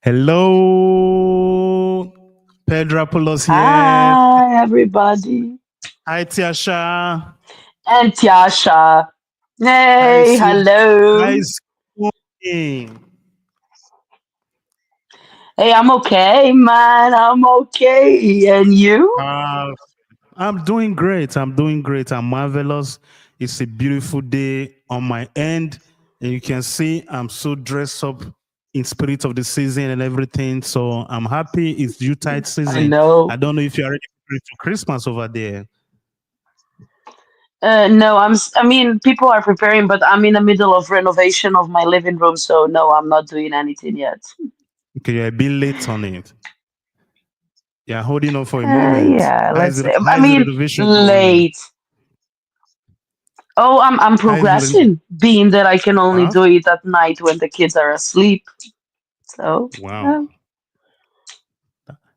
Hello, Pedropoulos here. Hi, everybody. Hi, Tiasha. And Tiasha. How Hey, is it? How hello. is it going? Hey, I'm okay, man. I'm okay. And you? Uh, I'm doing great. I'm doing great. I'm marvelous. It's a beautiful day on my end. And you can see I'm so dressed up in spirit of the season and everything. So I'm happy. It's Utah I season. I know. don't know if you're ready for Christmas over there. No, I mean, people are preparing, but I'm in the middle of renovation of my living room, so no, I'm not doing anything yet. Okay, you're a bit late on it. Yeah, holding on for a moment. Yeah, How is let's it? say. How I is the mean, renovation going? late. Oh, I'm How is the? progressing, being that I can only Huh? do it at night when the kids are asleep. So, Wow. yeah,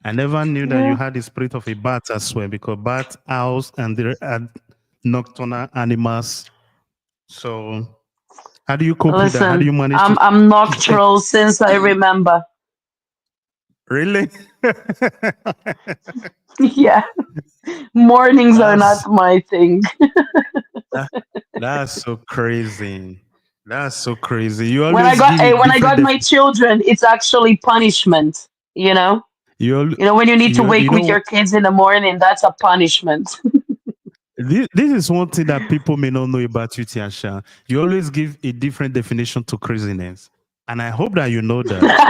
I never knew that you yeah. had the spirit of a bat as well, because bat, owls, and they are nocturnal animals. So, how do you cope with that? How do Listen, you manage to I'm get nocturnal since I remember. really? Yeah, mornings are not that's my thing. that, that's so crazy. That's so crazy. You When I always got give a when I different got my children, it's actually punishment. You know, you al- when you need to you wake with know your kids in the morning, that's a punishment. this is one thing that people may not know about you, Tiasha. You always give a different definition to craziness. And I hope that you know that.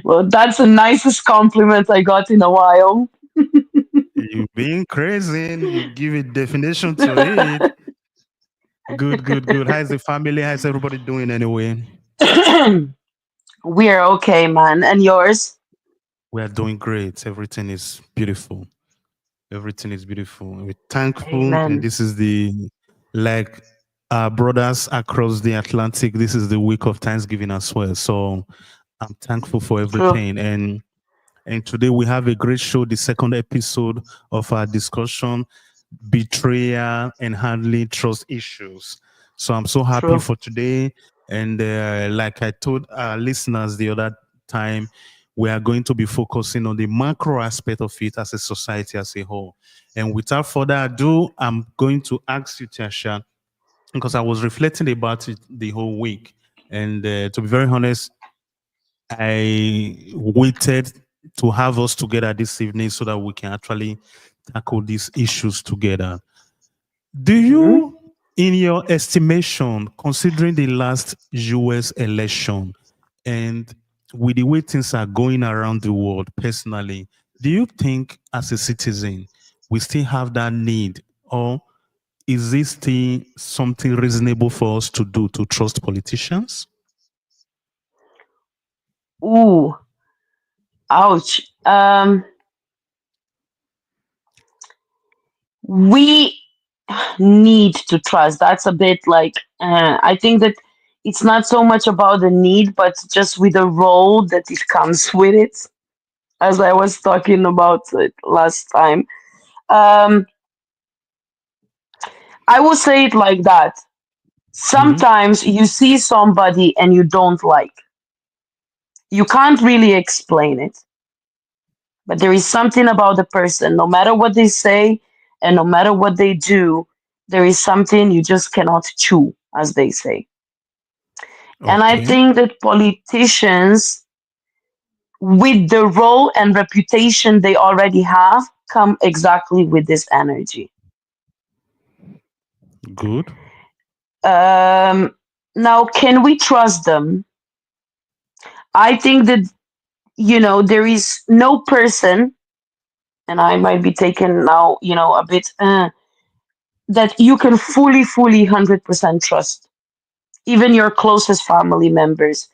Well, that's the nicest compliment I got in a while. You being crazy, you give a definition to it. Good, good, good. How's the family? How's everybody doing anyway? We're okay, man. And yours? We are doing great. Everything is beautiful. Everything is beautiful. We're thankful. And Amen. this is like our brothers across the Atlantic, this is the week of Thanksgiving as well. So I'm thankful for True. everything. And today we have a great show, the second episode of our discussion, betrayal and handling trust issues. So I'm so happy True. for today. And like I told our listeners the other time, we are going to be focusing on the macro aspect of it as a society as a whole. And without further ado, I'm going to ask you, Tasha, because I was reflecting about it the whole week. And to be very honest, I waited to have us together this evening so that we can actually tackle these issues together. Do Hmm. you, in your estimation, considering the last US election and with the way things are going around the world personally, do you think as a citizen we still have that need, or is this still something reasonable for us to do to trust politicians? Ooh, ouch. We need to trust. That's a bit like, I think that it's not so much about the need, but just with the role that it comes with it, as I was talking about it last time. Um, I will say it like that. Mhm. Sometimes you see somebody and you don't like. You can't really explain it, but there is something about the person, no matter what they say and no matter what they do, there is something you just cannot chew, as they say. And I Okay. think that politicians, with the role and reputation they already have, come exactly with this energy. Good. Um, Now, can we trust them? I think that, there is no person, and I might be taken now, a bit, that you can fully 100% trust. Even your closest family members,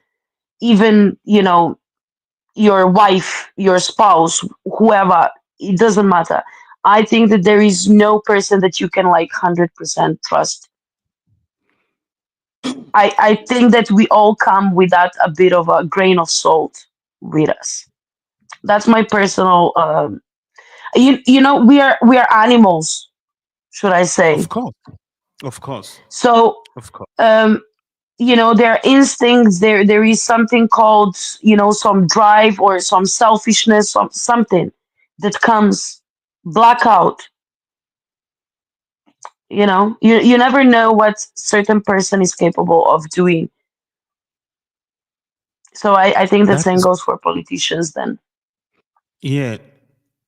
even, your wife, your spouse, whoever, it doesn't matter. I think that there is no person that you can like 100% trust. I think that we all come with that a bit of a grain of salt with us. That's my personal. We are animals, should I Of say? course. Of course. So Of course. um, their instincts, there is something called, some drive or some selfishness, something that comes blackout. You never know what certain person is capable of doing. So I think the That same is, goes for politicians then. yeah,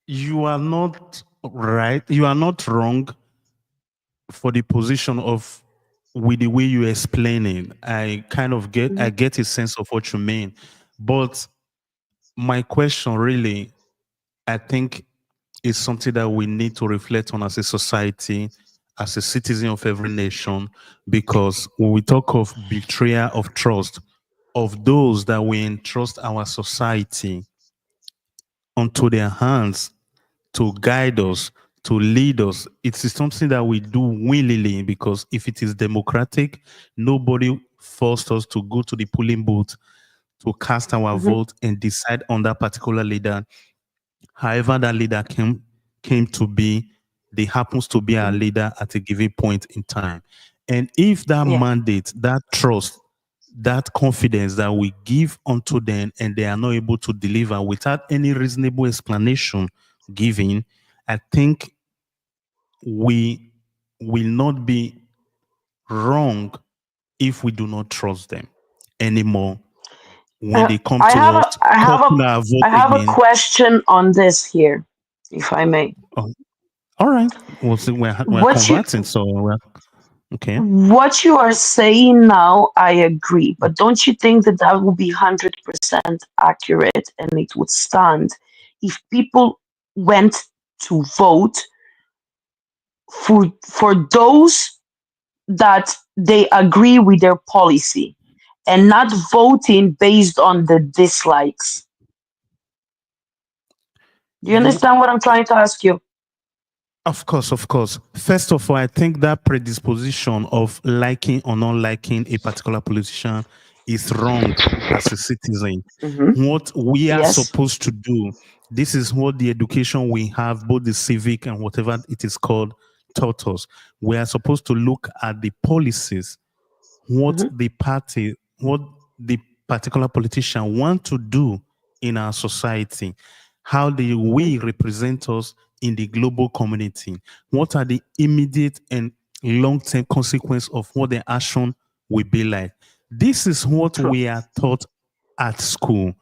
you are not right. You are not wrong for the position of with the way you explain it. I Hmm. get a sense of what you mean. But my question really, I think, is something that we need to reflect on as a society, as a citizen of every nation, because when we talk of betrayal of trust, of those that we entrust our society onto their hands to guide us, to lead us, it is something that we do willingly, because if it is democratic, nobody forced us to go to the polling booth to cast our Hmm. vote and decide on that particular leader. However, that leader came to be, they happens to be our Hmm. leader at a given point in time. And if that Yeah. mandate, that trust, that confidence that we give unto them and they are not able to deliver without any reasonable explanation given, I think we will not be wrong if we do not trust them anymore when they come I to have a us I have a casting our vote I have a again. question on this here, if I may. Oh, all right. Well, see, we're What you converting, so we're okay. what you are saying now, I agree, but don't you think that that would be 100% accurate and it would stand if people went to vote for those that they agree with their policy and not voting based on the dislikes? Do you You, understand what I'm trying to ask you? of course, of course. First of all, I think that predisposition of liking or not liking a particular politician is wrong as a citizen. Hmm. What we are Yes. supposed to do, this is what the education we have, both the civic and whatever it is called, taught us. We are supposed to look at the policies, what Hmm. the party, what the particular politician want to do in our society, how they Hmm. we represent us in the global community, what are the immediate and long-term consequence of what their action will be like. This is what True. we are taught at school.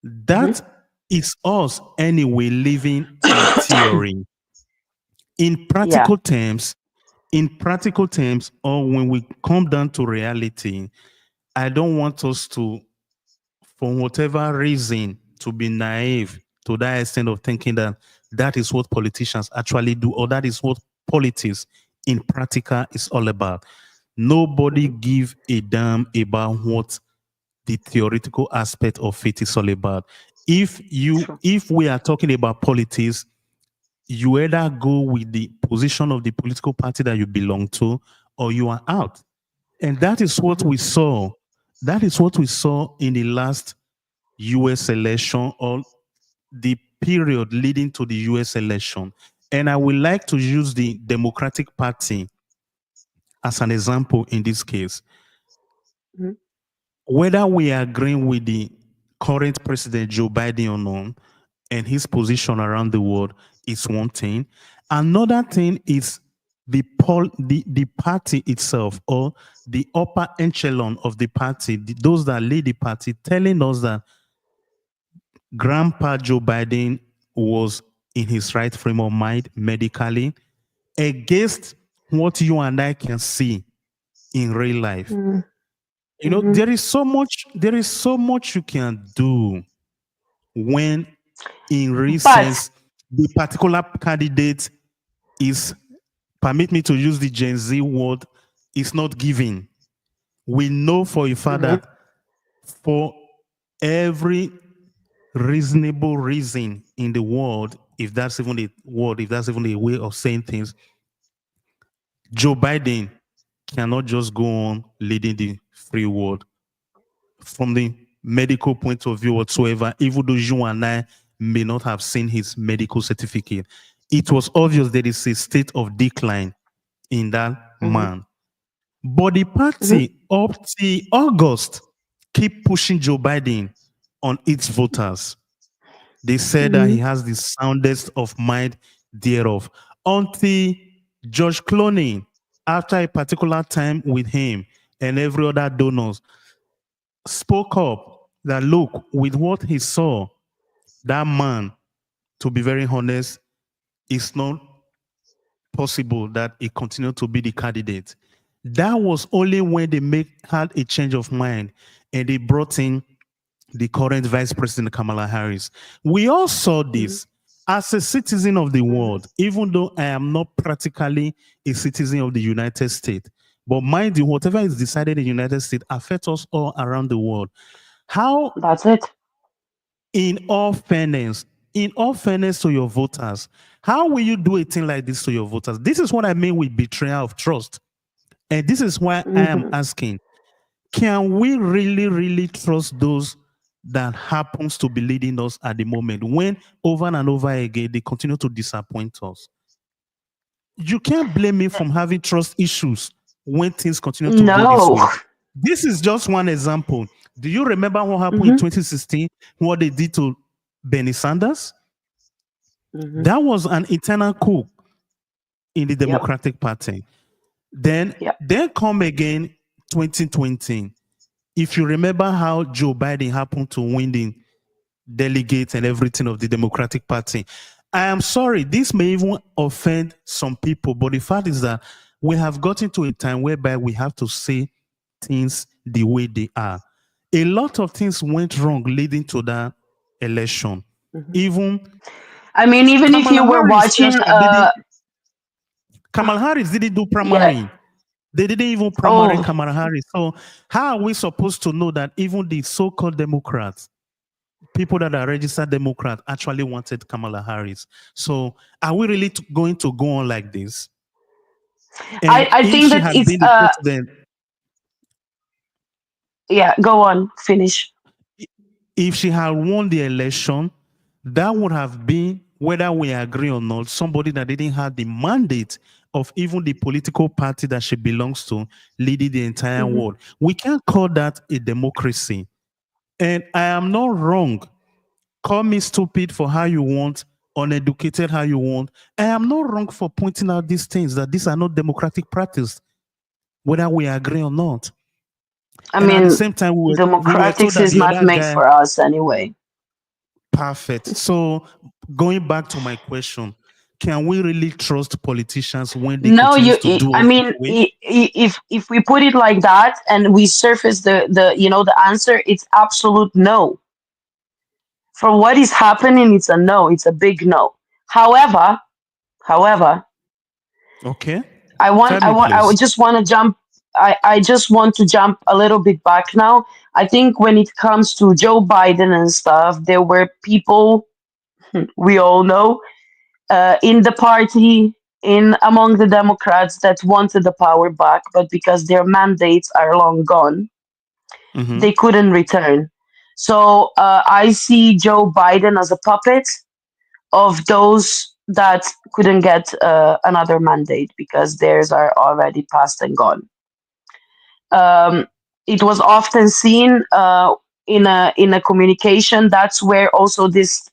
Hmm. That is us anyway living a theory. In Yeah. practical terms, or when we come down to reality, I don't want us to, for whatever reason, to be naive to that extent of thinking that that is what politicians actually do, or that is what politics in practical is all about. Nobody Hmm. give a damn about what the theoretical aspect of it is all about. True. If we are talking about politics, you either go with the position of the political party that you belong to, or you are out. And that is what Hmm. we saw. That is what we saw in the last US election, or the period leading to the US election. And I would like to use the Democratic Party as an example in this case. Hmm. Whether we are agreeing with the current president, Joe Biden, or not, and his position around the world is one thing. Another thing is the party itself, or the upper echelon of the party, those that lead the party, telling us that Grandpa Joe Biden was in his right frame of mind medically, against what you and I can see in real life. You know, Hmm. there is so much you can do when, in real But sense, the particular candidate is, permit me to use the Gen Z word, is not giving. We know for a fact hmm that for every reasonable reason in the world, if that's even a word, if that's even a way of saying things, Joe Biden cannot just go on leading the free world from the medical point of view whatsoever, even though you and I may not have seen his medical certificate. It was obvious there is a state of decline in that hmm man. But the Mhm. party up till August keep pushing Joe Biden on its voters. They said that he Mhm. has the soundest of mind thereof. Until George Clooney, after a particular time with him and every other donors, spoke up that look, with what he saw, that man, to be very honest, it's not possible that he continued to be the candidate. That was only when they had a change of mind and they brought in the current Vice President Kamala Harris. We all saw Mhm. this as a citizen of the Mhm. world, even though I am not practically a citizen of the United States. But mind you, whatever is decided in the United States affects us all around the world. How, That's it. in all fairness, to your voters, how will you do a thing like this to your voters? This is what I mean with betrayal of trust. And this is why I am Mhm. asking, can we really, really trust those that happens to be leading us at the moment when over and over again they continue to disappoint us? You can't blame me from having trust issues when things continue to go this No. way. This is just one example. Do you remember what happened in Mhm. 2016? What they did to Bernie Sanders? Mhm. That was an internal coup in the Yep. Democratic Party. Then, Yep. then come again 2020. If you remember how Joe Biden happened to win the delegates and everything of the Democratic Party. I am sorry, this may even offend some people, but the fact is that we have gotten to a time whereby we have to say things the way they are. A lot of things went wrong leading to that election. Mhm. Even I mean, even if Kamala you were Harris watching, herself didn't Kamala Harris didn't do yeah. primary. They didn't even primary Oh, Kamala Harris. So how are we supposed to know that even the so-called Democrats, people that are registered Democrats, actually wanted Kamala Harris? So are we really going to go on like this? And I if think she that had it's been the president, yeah. Go on, finish. if she had won the election, that would have been, whether we agree or not, somebody that didn't have the mandate of even the political party that she belongs to leading the entire Mhm. world. We can't call that a democracy. And I am not wrong. Call me stupid for how you want, uneducated how you want. I am not wrong for pointing out these things that these are not democratic practice, whether we agree or not. I And at the mean, same time, we were told democratics that is the not other made guy, for us anyway. perfect. So going back to my question, can we really trust politicians when they No, continue to do I us this mean, way? if we put it like that and we surface the the answer, it's absolute no. For what is happening, it's a no. It's a big no. However, however, Okay. Tell I me, want, please. just want to jump. I just want to jump a little bit back now. I think when it comes to Joe Biden and stuff, there were people we all know in the party, in among the Democrats that wanted the power back, but because their mandates are long gone, Mm-hmm. they couldn't return. So I see Joe Biden as a puppet of those that couldn't get another mandate because theirs are already past and gone. Um, it was often seen in a communication. That's where also this,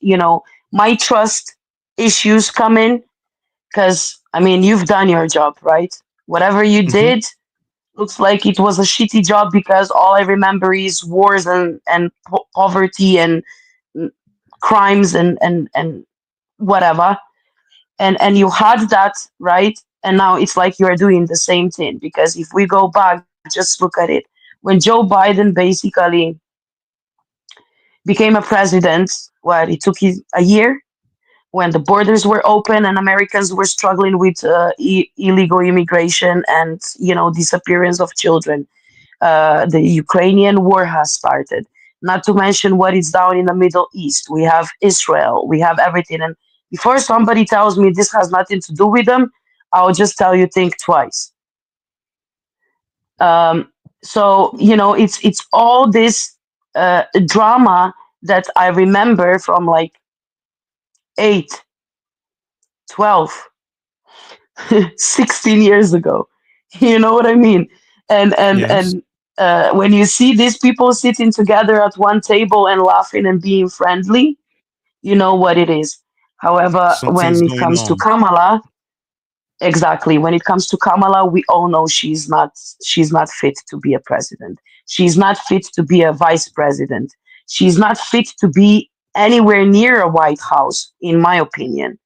my trust issues come in. Because I mean, you've done your job, right? Whatever you Mm-hmm. did looks like it was a shitty job because all I remember is wars and poverty and mm, crimes and whatever. And you had that, right? And now it's like you're doing the same thing because if we go back, just look at it. When Joe Biden basically became a president, what it took a year when the borders were open and Americans were struggling with illegal immigration and disappearance of children. The Ukrainian war has started. Not to mention what is down in the Middle East. We have Israel. We have everything. And before somebody tells me this has nothing to do with them, I'll just tell you think twice. Um, so it's all this drama that I remember from like 8, 12, 16 years ago. You know what I mean? Yes. And when you see these people sitting together at one table and laughing and being friendly, you know what it is. However, Something's when it going comes to on. Kamala, exactly, when it comes to Kamala, we all know she's not fit to be a president. She's not fit to be a vice president. She's not fit to be anywhere near a White House, in my opinion,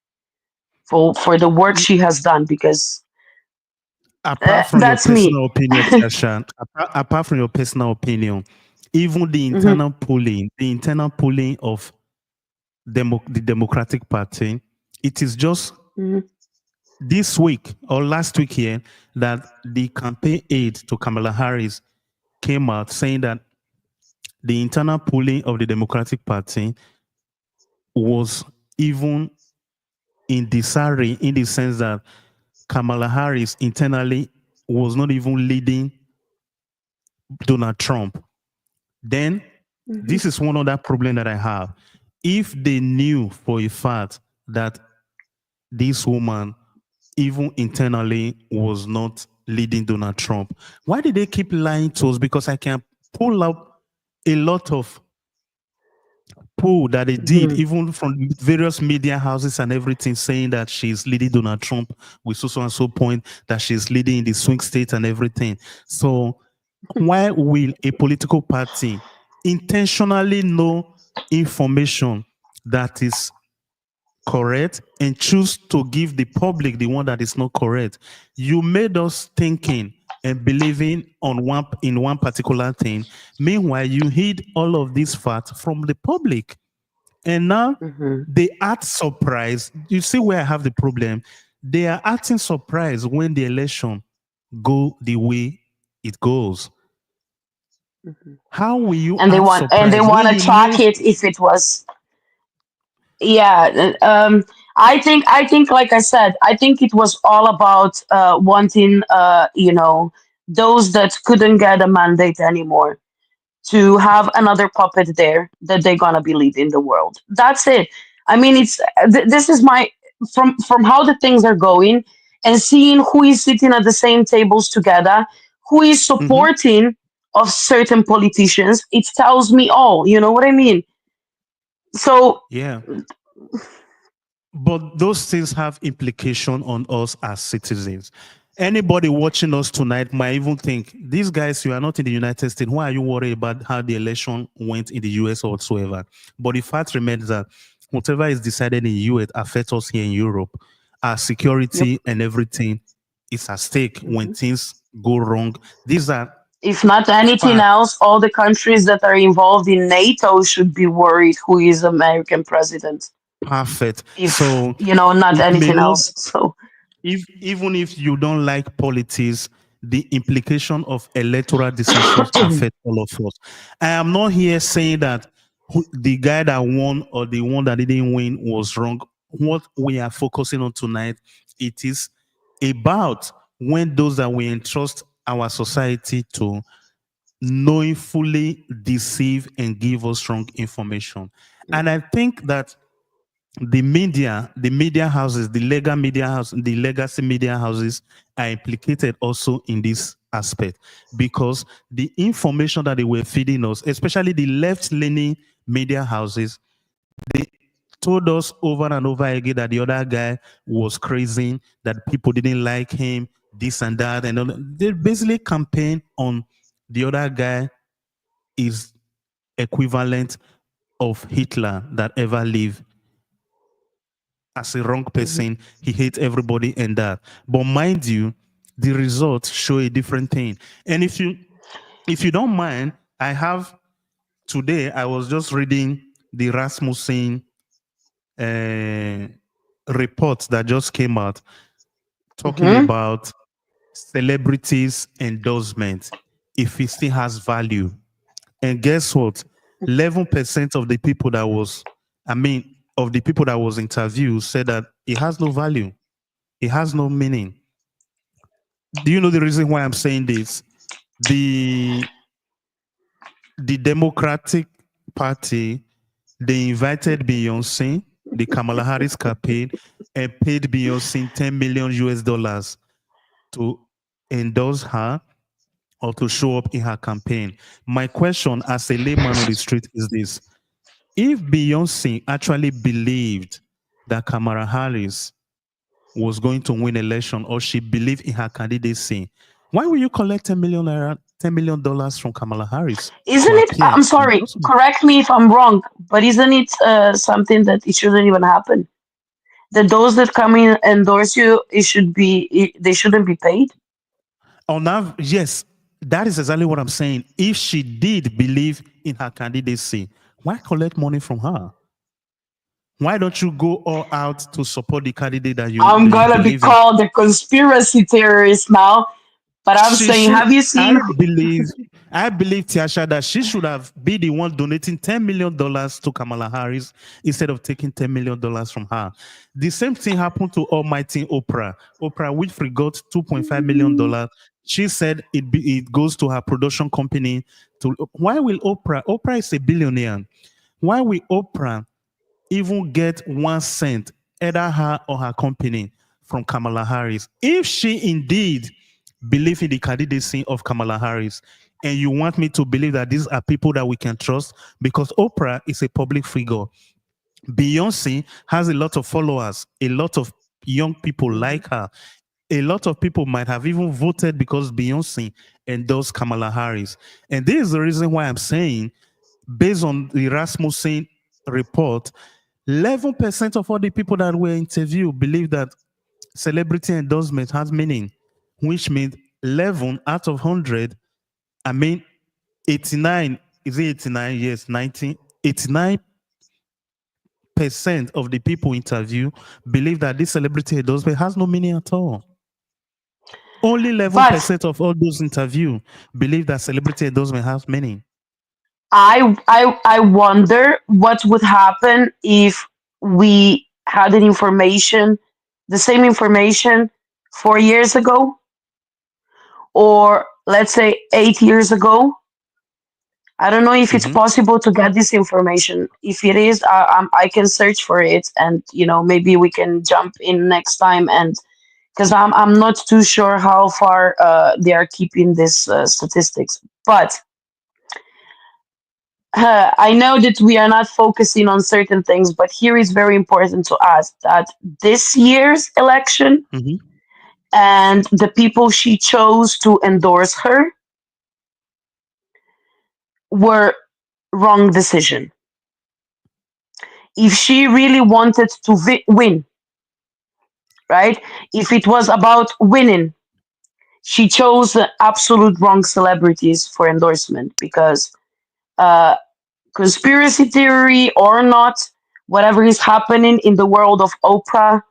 for the work she has done. Because Apart from your that's me. personal opinion, Tasha, apart from your personal opinion, even Hmm. the internal polling of the Democratic Party, it is just Hmm. this week or last week here that the campaign aide to Kamala Harris came out saying that the internal polling of the Democratic Party was even in disarray in the sense that Kamala Harris internally was not even leading Donald Trump. Then Hmm. this is one other problem that I have. If they knew for a fact that this woman, even internally, was not leading Donald Trump, why did they keep lying to us? Because I can pull up a lot of poll that they did, Hmm. even from various media houses and everything, saying that she's leading Donald Trump with so and so point, that she's leading in the swing states and everything. So why will a political party intentionally know information that is correct and choose to give the public the one that is not correct? You made us thinking and believing on one particular thing. Meanwhile, you hid all of these facts from the public. And now Hmm. they act surprised. You see where I have the problem? They are acting surprised when the election go the way it goes. Hmm. How will you And they act want and they surprised when want to you track knew? it if it was. Yeah. I think like I said, I think it was all about wanting those that couldn't get a mandate anymore to have another puppet there that they're gonna be leading the world. That's it. I mean, this is my from how the things are going and seeing who is sitting at the same tables together, who is Mhm. supporting of certain politicians. It tells me all. You know what I mean? So. Yeah. But those things have implication on us as citizens. Anybody watching us tonight might even think, these guys, you are not in the United States. Why are you worried about how the election went in the US or whatsoever? But the fact remains that whatever is decided in the US affects us here in Europe. Our Yep. security and everything is at stake when Mhm. things go wrong. These are If not anything facts. else, all the countries that are involved in NATO should be worried who is American president. Perfect. If So not it may anything not, else. So. if even if you don't like politics, the implication of electoral decisions affect all of us. I am not here saying that the guy that won or the one that didn't win was wrong. What we are focusing on tonight, it is about when those that we entrust our society to knowingly deceive and give us wrong information. And I think that the media houses, the legal media house, the legacy media houses are implicated also in this aspect because the information that they were feeding us, especially the left-leaning media houses, they told us over and over again that the other guy was crazy, that people didn't like him, this and that, and they basically campaign on the other guy is equivalent of Hitler that ever lived as a wrong Mhm. person. He hates everybody and that. But mind you, the results show a different thing. And if you don't mind, I have today I was just reading the Rasmussen uh, report that just came out talking Mhm. about celebrities endorsement if it still has value. And guess what? 11% of the people that was, I mean, of the people that was interviewed said that it has no value. It has no meaning. Do you know the reason why I'm saying this? The the Democratic Party, they invited Beyonce, the Kamala Harris campaign, and paid Beyonce 10 million US dollars to endorse her or to show up in her campaign. My question as a layman on the street is this: if Beyonce actually believed that Kamala Harris was going to win election, or she believed in her candidacy, why will you collect 10 million naira, $10 million from Kamala Harris to Isn't it? appear I'm in sorry. endorsement? Correct me if I'm wrong, but isn't it something that it shouldn't even happen? That those that come in endorse you, they shouldn't be paid. On now, yes, that is exactly what I'm saying. If she did believe in her candidacy, why collect money from her? Why don't you go all out to support the candidate I'm that you gonna be believe in? called a conspiracy theorist now, but I'm She saying, should. have you seen? I believe, Tiasha, that she should have been the one donating $10 million to Kamala Harris instead of taking $10 million from her. The same thing happened to Almighty Oprah. Oprah Winfrey got $2.5 million. She said it goes to her production company. To why will Oprah? Oprah is a billionaire. Why will Oprah even get 1 cent, either her or her company, from Kamala Harris? If she indeed believe in the candidacy of Kamala Harris, and you want me to believe that these are people that we can trust, because Oprah is a public figure. Beyonce has a lot of followers, a lot of young people Mhm. like her. A lot of people might have even voted because Beyonce endorsed Kamala Harris. And this is the reason why I'm saying, based on the Rasmussen report, 11% of all the people that were interviewed believe that celebrity endorsement has meaning, which means 11 out of 100. I mean, 89, is it 89? Yes, 19. 89% of the people interviewed believe that this celebrity endorsement has no meaning at all. Only But 11% of all those interviewed believe that celebrity endorsement has meaning. I wonder what would happen if we had an information, the same information 4 years ago, or let's say 8 years ago. I don't know if it's Mhm. possible to get this information. If it is, I can search for it, and maybe we can jump in next time. And because I'm not too sure how far they are keeping this statistics, but I know that we are not focusing on certain things, but here is very important to ask that this year's election Mhm. and the people she chose to endorse her were wrong decision. If she really wanted to win, right? If it was about winning, she chose the absolute wrong celebrities for endorsement because uh, conspiracy theory or not, whatever is happening in the world of Oprah,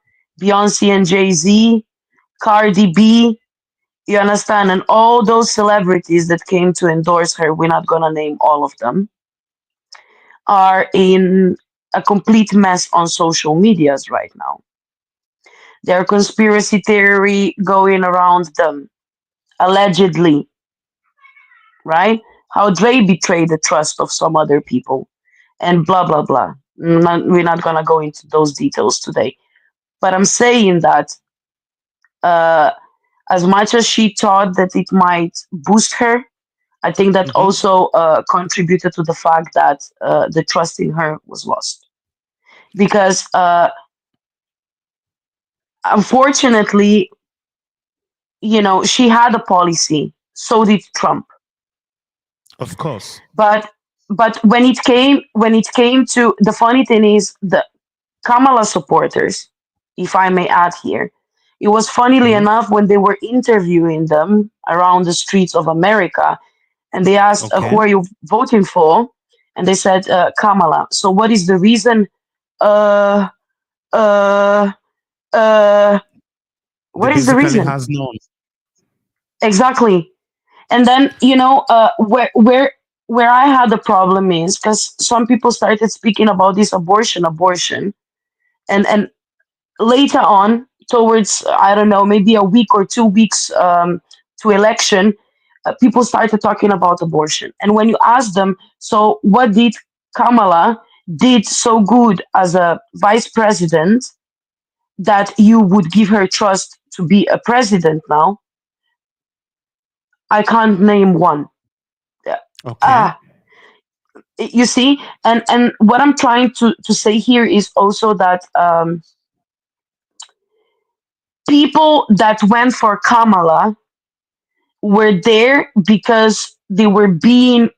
Beyonce and Jay-Z, Cardi B, you understand, and all those celebrities that came to endorse her, we're not gonna name all of them, are in a complete mess on social medias right now. There are conspiracy theory going around them, allegedly, right? How Dre betrayed the trust of some other people and blah blah blah. We're not gonna go into those details today. But I'm saying that uh, as much as she thought that it might boost her, I think that Mhm. also contributed to the fact that the trust in her was lost. Because unfortunately, she had a policy. So did Trump. Of course. But when it came to the funny thing is the Kamala supporters, if I may add here, it was funnily Mhm. enough when they were interviewing them around the streets of America, and they asked, "Who Okay. are you voting for?" And they said, "Kamala." So what is the reason? Uh, uh, uh. They What is the basically reason has none. exactly? And then where I had the problem is because some people started speaking about this abortion, and later on, towards I don't know, maybe a week or 2 weeks to election, people started talking about abortion. And when you ask them, so what did Kamala did so good as a vice president that you would give her trust to be a president now? I can't name one. Uh, Okay. Ah, you see, and what I'm trying to say here is also that people that went for Kamala were there because they were being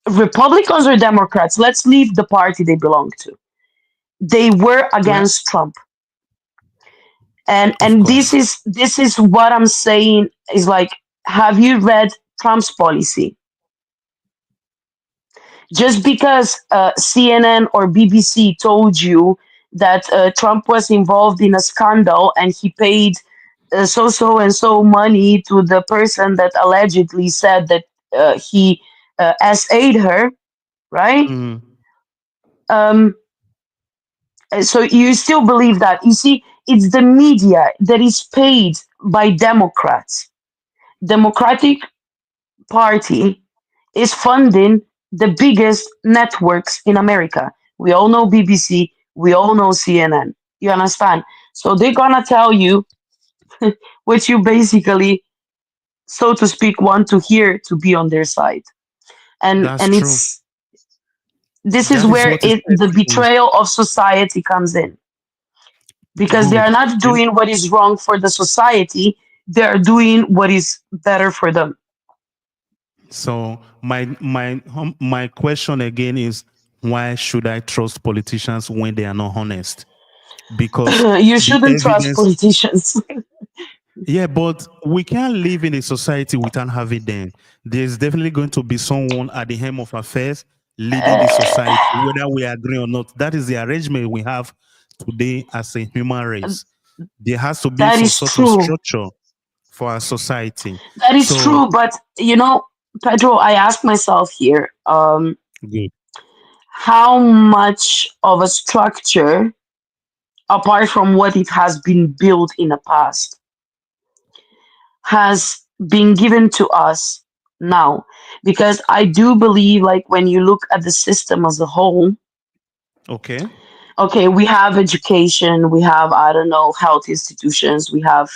Republicans or Democrats. Let's leave the party they belong to. They were Well, against Trump, of and this course. is this is what I'm saying is like, have you read Trump's policy? Just because CNN or BBC told you that Trump was involved in a scandal and he paid so and so money to the person that allegedly said that he SA'd her, right? Mm, Um, so you still believe that? You see, it's the media that is paid by Democrats. Democratic Party is funding the biggest networks in America. We all know BBC, we all know CNN. You understand? So they're gonna tell you what you basically, so to speak, want to hear to be on their side. that's And true. it's this is That is where what is the everything. betrayal of society comes in, because they are Good. not You know, doing what is wrong for the society, they are doing what is better for them. so my question again is, why should I trust politicians when they are not honest? Because You the shouldn't trust evidence. politicians. Yeah, but we can't live in a society without having them. There's definitely going to be someone at the helm of affairs leading the society, whether we agree or not. That is the arrangement we have today as a human race. There has to be That some is sort of true. structure for our society. That is So true. But Pedro, I ask myself here, good. how much of a structure, apart from what it has been built in the past, has been given to us now? Because I do believe, like, when you look at the system as a whole, Okay. okay, we have education, we have, I don't know, health institutions, we have,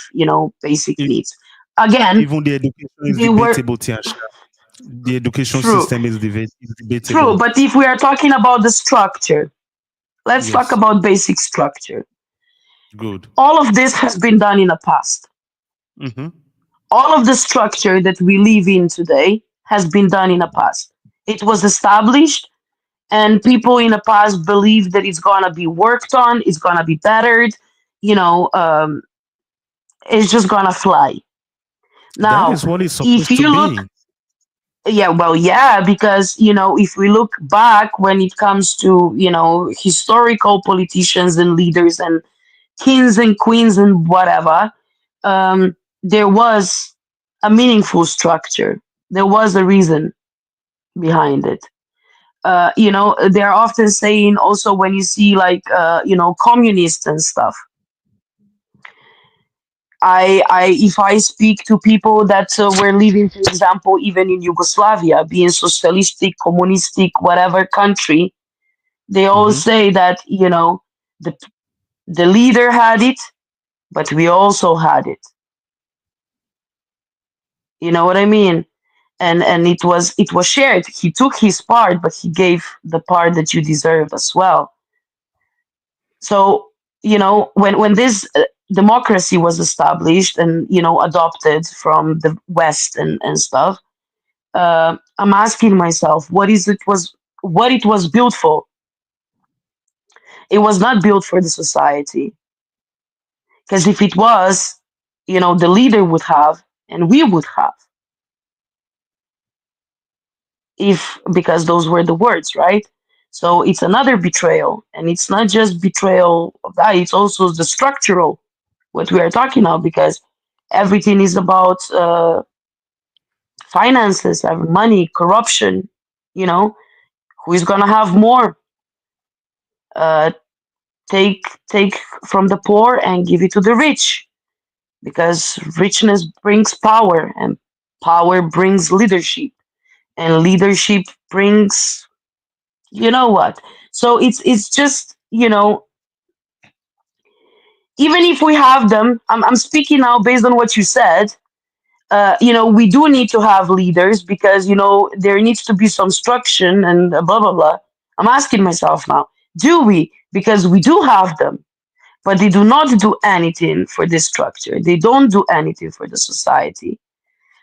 basic E- needs. Again, Even the education is they were debatable, Tiasha. The education true, system is true. debatable. But if we are talking about the structure, let's talk Yes. about basic structure. Good. All of this has been done in the past. Hmm. All of the structure that we live in today has been done in the past. It was established, and people in the past believe that it's gonna be worked on, it's gonna be bettered, you know, um, it's just gonna fly. That Now, is what it's if supposed to you look, be. yeah, well, yeah, because if we look back when it comes to historical politicians and leaders and kings and queens and whatever, there was a meaningful structure. There was a reason behind it. They're often saying also, when you see, like, communists and stuff. If I speak to people that were living, for example, even in Yugoslavia, being socialistic, communistic, whatever country, they all Hmm. say that the the leader had it, but we also had it. You know what I mean? And it was shared. He took his part, but he gave the part that you deserve as well. So when this democracy was established and adopted from the West and stuff, I'm asking myself, what it was built for. It was not built for the society, because if it was, the leader would have and we would have, if because those were the words, right? So it's another betrayal, and it's not just betrayal of that, it's also the structural, what we are talking about, because everything is about finances, money, corruption. you know who is going to have more, uh, take take from the poor and give it to the rich, because richness brings power, and power brings leadership, and leadership brings, what. So it's just, even if we have them, I'm speaking now based on what you said. we do need to have leaders because there needs to be some structure and blah blah blah. I'm asking myself now, do we? Because we do have them, but they do not do anything for this structure. They don't do anything for the society.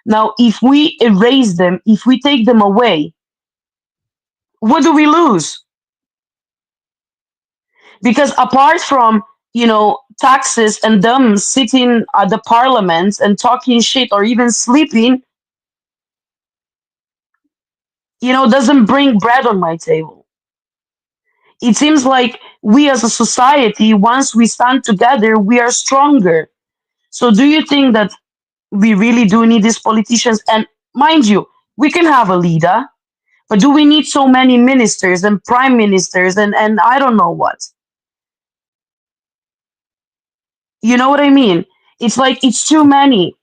Now, if we erase them, if we take them away, what do we lose? Because apart from taxes and them sitting at the parliament and talking shit or even sleeping, doesn't bring bread on my table. It seems like we as a society, once we stand together, we are stronger. So do you think that we really do need these politicians? And mind you, we can have a leader, but do we need so many ministers and prime ministers and I don't know what? You know what I mean? It's like it's too many.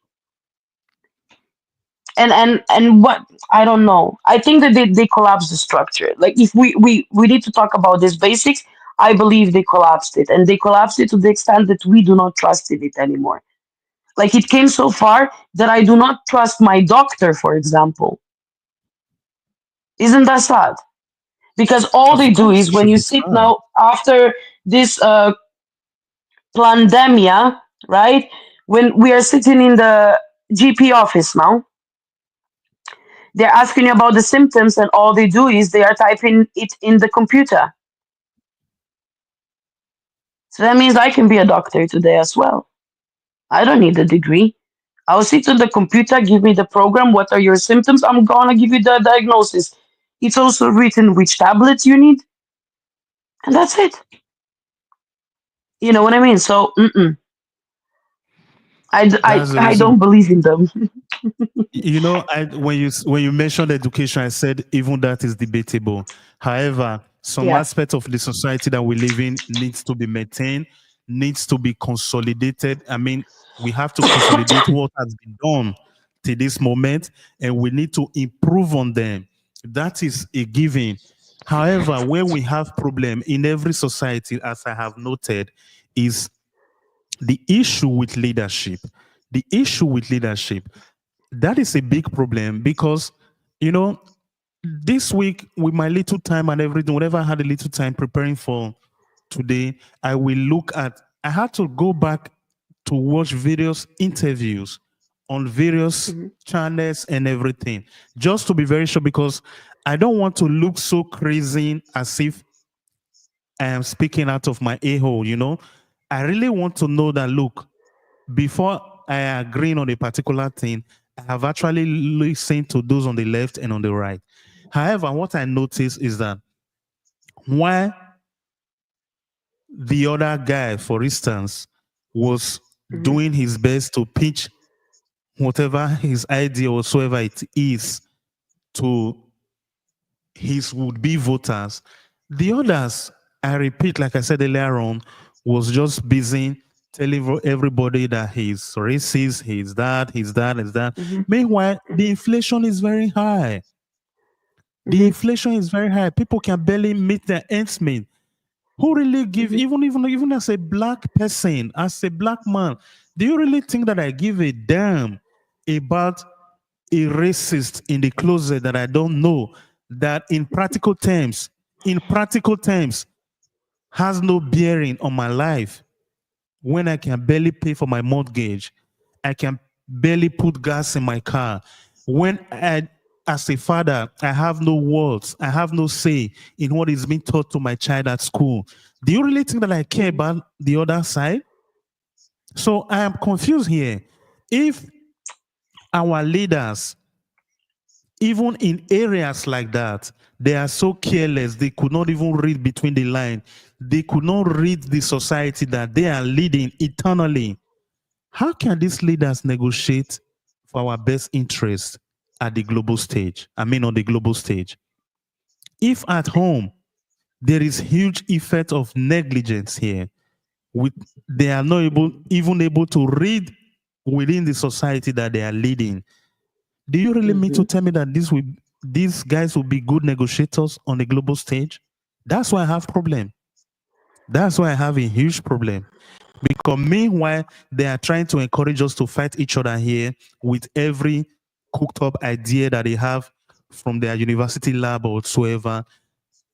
And what, I don't know. I think that they collapsed the structure. Like if we need to talk about these basics, I believe they collapsed it. And they collapsed it to the extent that we do not trust in it anymore. Like it came so far that I do not trust my doctor, for example. Isn't that sad? Because all Of they do course, it is when should you be sit sad. now after this pandemia, right? When we are sitting in the GP office now, they're asking you about the symptoms, and all they do is they are typing it in the computer. So that means I can be a doctor today as well. I don't need a degree. I'll sit on the computer, give me the program, what are your symptoms? I'm gonna give you the diagnosis. It's also written which tablets you need, and that's it. You know what I mean? So, That's the I reason. don't believe in them. When you mentioned education, I said even that is debatable. However, some Yeah. aspect of the society that we live in needs to be maintained, needs to be consolidated. I mean, we have to consolidate what has been done to this moment, and we need to improve on them. That is a given. However, where we have problem in every society, as I have noted, is the issue with leadership. The issue with leadership, that is a big problem because you know this week with my little time and everything, whenever I had a little time preparing for today, I had to go back to watch various interviews on various Mhm. channels and everything, just to be very sure, because I don't want to look so crazy as if I am speaking out of my a-hole. I really want to know that, look, before I agree on a particular thing, I have actually listened to those on the left and on the right. However, what I notice is that while the other guy, for instance, was Mhm. doing his best to pitch whatever his idea whatsoever it is to his would-be voters, the others, I repeat, like I said earlier on, was just busy telling everybody that he's racist, he's that, he's that, he's that. Mhm. Meanwhile, the Mhm. inflation is very high. The Mhm. inflation is very high. People can barely meet their ends meet. Who really give, Mhm. even as a black person, as a black man, do you really think that I give a damn about a racist in the closet that I don't know, that in practical terms, has no bearing on my life, when I can barely pay for my mortgage, I can barely put gas in my car, when as a father, I have no words, I have no say in what is being taught to my child at school. Do you really think that I care Mhm. about the other side? So I am confused here. If our leaders, even in areas like that, they are so careless, they could not even read between the lines. They could not read the society that they are leading eternally. How can these leaders negotiate for our best interest at the global stage? I mean, on the global stage. If at home there is huge effect of negligence here, with they are not even able to read within the society that they are leading. Do you really mean to Mhm. tell me that these guys will be good negotiators on the global stage? That's why I have problem. That's why I have a huge problem. Because meanwhile, they are trying to encourage us to fight each other here with every cooked up idea that they have from their university lab or whatsoever.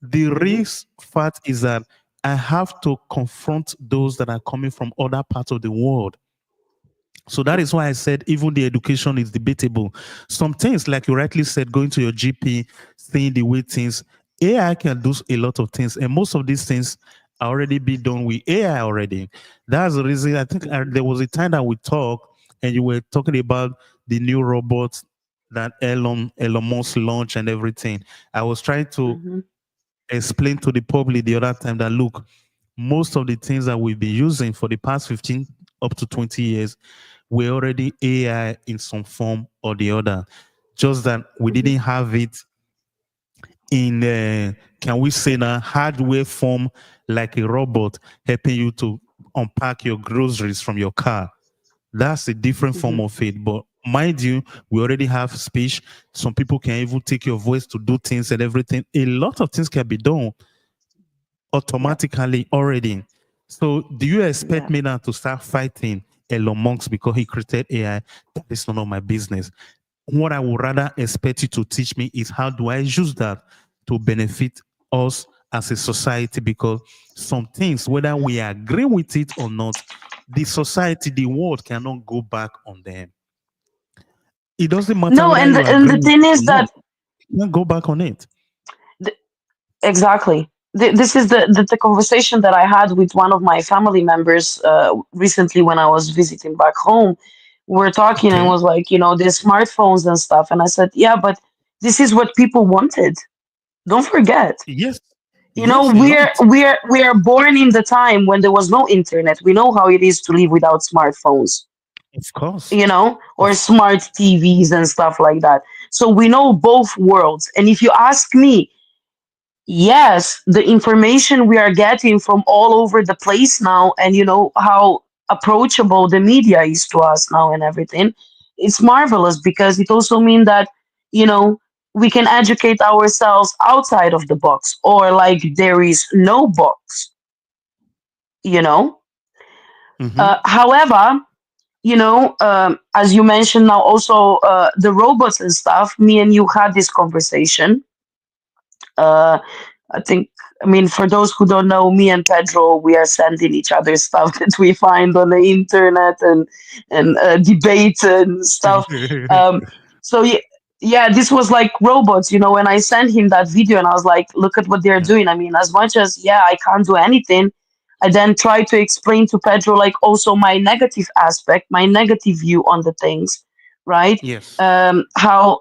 The Mm-hmm. real fact is that I have to confront those that are coming from other parts of the world. So that is why I said even the education is debatable. Some things, like you rightly said, going to your GP, seeing the way things, AI can do a lot of things, and most of these things are already be done with AI already. That's the reason I think Mm-hmm. there was a time that we talked, and you were talking about the new robots that Elon Musk launched and everything. I was trying to Mm-hmm. explain to the public the other time that look, most of the things that we've been using for the past 15 up to 20 years were already AI in some form or the other. Just that we Mm-hmm. didn't have it in, can we say now, hardware form, like a robot helping you to unpack your groceries from your car. That's a different form Mm-hmm. of it. But mind you, we already have speech. Some people can even take your voice to do things and everything. A lot of things can be done Yeah. automatically already. So do you expect Yeah. me now to start fighting Elon Musk because he created AI? That is none of my business. What I would rather expect you to teach me is how do I use that to benefit us as a society? Because some things, whether we agree with it or not, the society, the world cannot go back on them. It doesn't matter No, whether and you and agree the with thing it or is not. that You can't go back on it. th- exactly. This is the conversation that I had with one of my family members recently when I was visiting back home. We're talking and Okay. was like, the smartphones and stuff, and I said, yeah, but this is what people wanted. Don't forget. Yes. You know, Yes, a we're lot. we're we're born in the time when there was no internet. We know how it is to live without smartphones, Of course. or Of smart TVs and stuff like that. So we know both worlds. And if you ask me, yes, the information we are getting from all over the place now, and how approachable the media is to us now and everything, it's marvelous because it also means that, you know, we can educate ourselves outside of the box, or like there is no box, you know. hmm However, as you mentioned now, also the robots and stuff, me and you had this conversation. Uh, I think, I mean, for those who don't know, me and Pedro, we are sending each other stuff that we find on the internet, and debate and stuff. Um, so yeah, this was like robots, and I sent him that video, and I was like, look at what they're yeah. doing. I mean, as much as, yeah, I can't do anything, I then try to explain to Pedro, like, also my negative aspect, my negative view on the things, right? Yes. How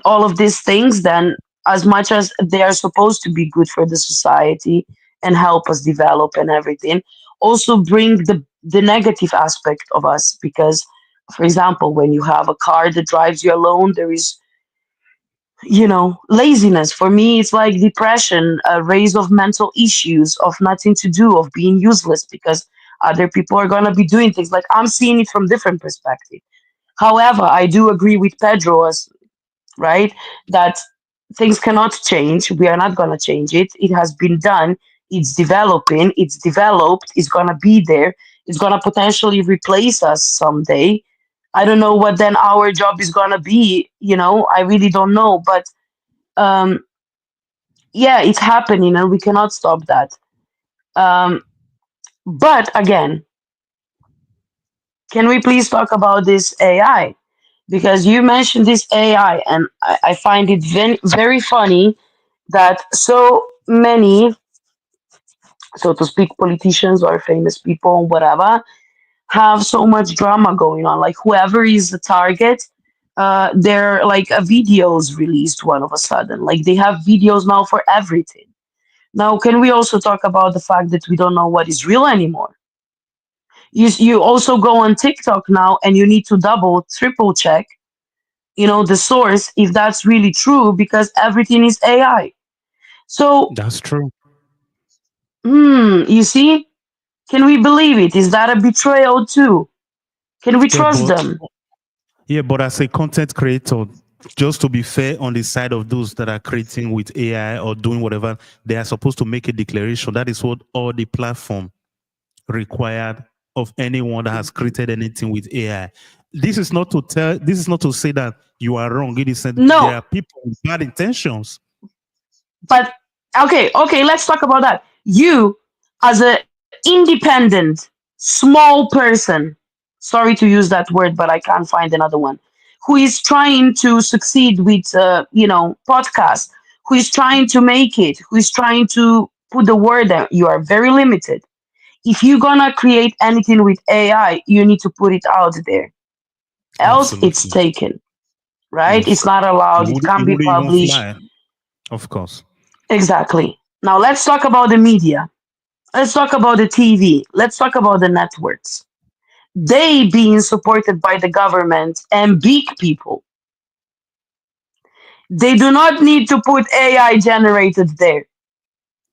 all of these things then, as much as they are supposed to be good for the society and help us develop and everything, also bring the negative aspect of us. Because, for example, when you have a car that drives you alone, there is, laziness. For me, it's like depression, a raise of mental issues, of nothing to do, of being useless, because other people are going to be doing things. Like, I'm seeing it from different perspective. However, I do agree with Pedro, as right? That things cannot change. We are not going to change it. It has been done. It's developing. It's developed. It's going to be there. It's going to potentially replace us someday. I don't know what then our job is going to be. I really don't know. But um, yeah, it's happening and we cannot stop that. Um, but again, can we please talk about this AI? Because you mentioned this AI, and I find it very, very funny that so many, so to speak, politicians or famous people, whatever, have so much drama going on. Like, whoever is the target, they're like a videos released one of a sudden. Like, they have videos now for everything. Now, can we also talk about the fact that we don't know what is real anymore? You also go on TikTok now, and you need to double, triple check, the source, if that's really true, because everything is AI. So, That's true. you see, can we believe it? Is that a betrayal too? Can we Yeah, trust but them? as a content creator, just to be fair on the side of those that are creating with AI or doing whatever, they are supposed to make a declaration. That is what all the platform required of anyone that has created anything with AI. This is not to say that you are wrong. It is that there No, are people with bad intentions. but okay, let's talk about that. You, as an independent, small person, sorry to use that word, but I can't find another one, who is trying to succeed with, podcast, who is trying to make it, who is trying to put the word out, you are very limited. If you're gonna create anything with AI, you need to put it out there. Else, it's Absolutely. taken, right? It's Yes. not allowed. It It can't be wouldn't even published. fly. Of course. Exactly. Now let's talk about the media. Let's talk about the TV. Let's talk about the networks. They being supported by the government and big people. They do not need to put AI generated there.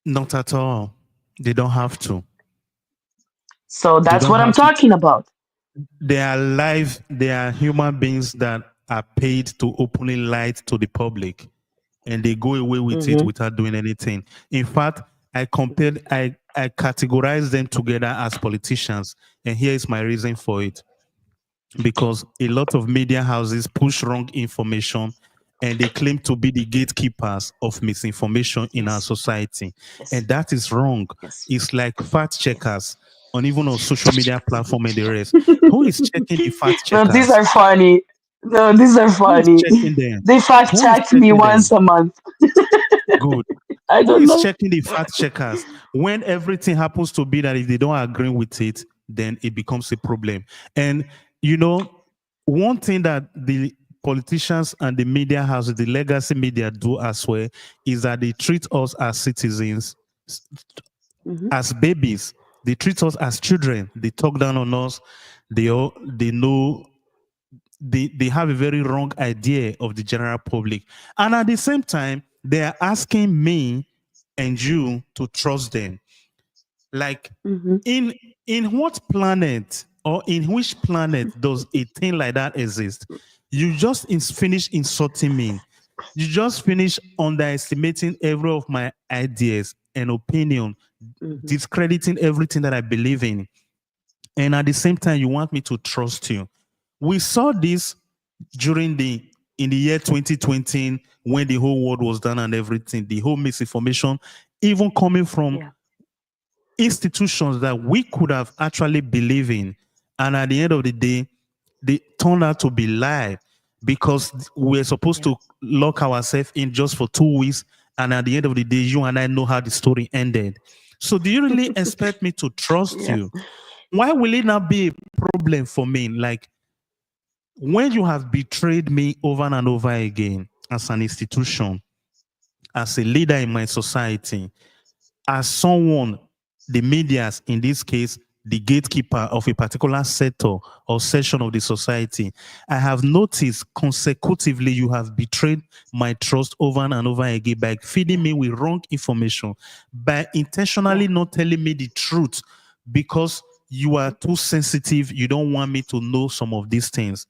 Not at all. They don't have to. So They that's don't what I'm have to. talking about. They are human beings that are paid to openly lie to the public, and they go away with it Hmm. without doing anything. In fact, I categorize them together as politicians, and here is my reason for it. Because a lot of media houses push wrong information and they claim to be the gatekeepers of misinformation in our Yes, society. yes, And that is wrong. yes. It's like fact checkers on even on social media platform and the rest. Who is checking the fact No, these checkers? are funny. No, these are Who is funny. checking them? They fact Who is check me checking them? once a month. Good. I Who don't is know. checking the fact checkers? When everything happens to be that if they don't agree with it, then it becomes a problem. And you know, one thing that the politicians and the media houses, the legacy media do as well, is that they treat us as citizens, Hmm. as babies. They treat us as children. They talk down on us. They know they have a very wrong idea of the general public. And at the same time, they are asking me and you to trust them. Like Hmm. in what planet or in which planet does a thing like that exist? You just finish insulting me. You just finish underestimating every of my ideas and opinion, Hmm. discrediting everything that I believe in. And at the same time, you want me to trust you. We saw this during the in the year 2020 when the whole world was done and everything, the whole misinformation, even coming from Yeah. institutions that we could have actually believed in. And at the end of the day, they turned out to be lie because we're supposed Yeah. to lock ourselves in just for 2 weeks. And at the end of the day, you and I know how the story ended. So do you really expect me to trust Yeah. you? Why will it not be a problem for me? Like when you have betrayed me over and over again as an institution, as a leader in my society, as someone, the medias, in this case, the gatekeeper of a particular sector or section of the society, I have noticed consecutively you have betrayed my trust over and over again by feeding Yeah. me with wrong information, by Yeah. intentionally not telling me the truth because you are Hmm. too sensitive. You don't want me to know some of these things.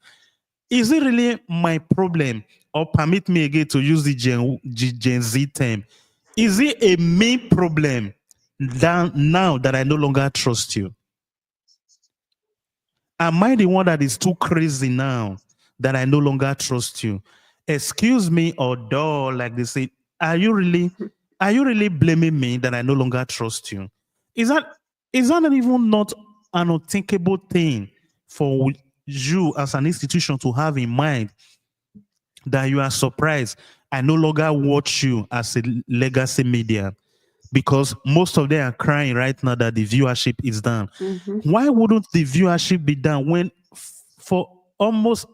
Is it really my problem? Or permit me again to use the Gen Z term. Is it a me problem now that I no longer trust you? Am I the one that is too crazy now that I no longer trust you? Excuse me, or duh, like they say, are you really are you really blaming me that I no longer trust you? Is that not even not an unthinkable thing for you as an institution to have in mind that you are surprised I no longer watch you as a legacy media because most of them are crying right now that the viewership is down. Hmm. Why wouldn't the viewership be down when for almost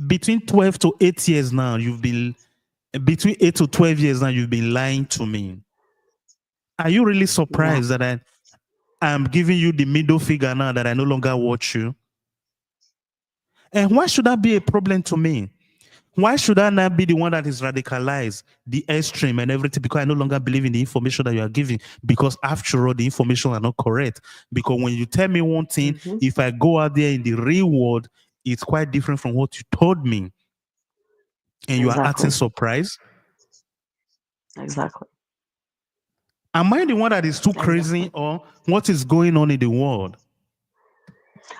between 12 to 8 years now, you've been between 8 to 12 years now, you've been lying to me? Are you really Yeah. surprised that I'm giving you the middle finger now that I no longer watch you? And why should that be a problem to me? Why should I not be the one that is radicalized, the extreme and everything? Because I no longer believe in the information that you are giving. Because after all, the information are not correct. Because when you tell me one thing, Hmm. if I go out there in the real world, it's quite different from what you told me. And you are acting Exactly. surprised. Exactly. Am I the one that is too crazy, Exactly. or what is going on in the world?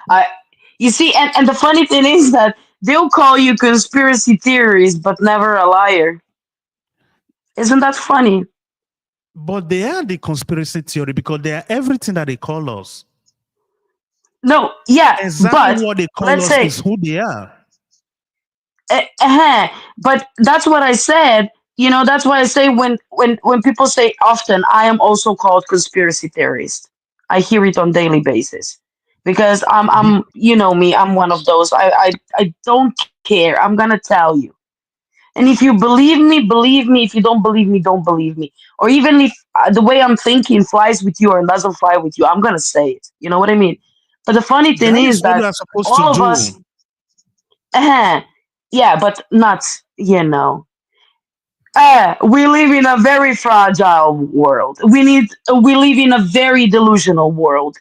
I, you see, and the funny thing is that they'll call you conspiracy theories, but never a liar. Isn't that funny? But they are the conspiracy theory because they are everything that they call us. No, yeah, Exactly but what they call let's us say, is who they are. but that's what I said. You know, that's why I say when people say often, I am also called conspiracy theorist. I hear it on daily basis because Be- you know me, I'm one of those. I don't care. I'm gonna tell you. And if you believe me. If you don't believe me, don't believe me. Or even if the way I'm thinking flies with you or doesn't fly with you, I'm gonna say it. You know what I mean? But the funny thing that is is what we that are supposed to all of do. us, uh, yeah, but not, you know. We live in a very fragile world. We live in a very delusional world.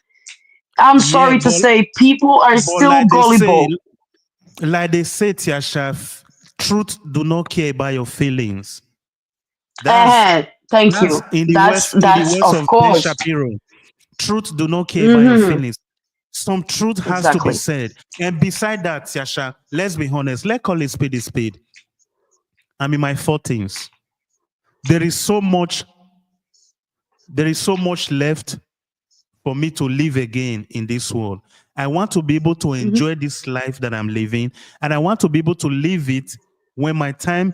I'm Yeah, sorry to say, people are but still gullible. like they say, Tiasha, truth do not care about your feelings. That's Thank that's you. in the That's words of of Ben course. Shapiro. Truth do not care about your Hmm. feelings. Some truth has to be Exactly. said. And beside that, Tiasha, let's be honest. Let's call it spade a spade. I'm in my 40s. There is so much, there is so much left for me to live again in this world. I want to be able to Hmm. enjoy this life that I'm living, and I want to be able to live it when my time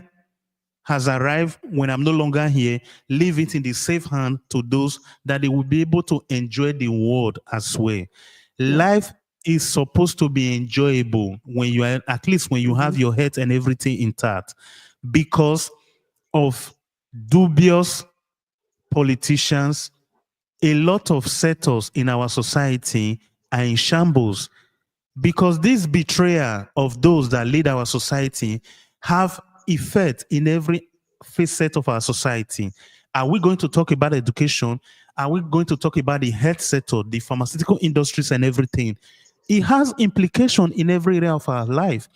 has arrived, when I'm no longer here, leave it in the safe hand to those that they will be able to enjoy the world as well. Yeah. Life is supposed to be enjoyable when you are, at least when you Hmm. have your health and everything intact, because of dubious politicians. A lot of sectors in our society are in shambles because this betrayal of those that lead our society have effect in every facet of our society. Are we going to talk about education? Are we going to talk about the health sector, the pharmaceutical industries, and everything? It has implication in every area of our life.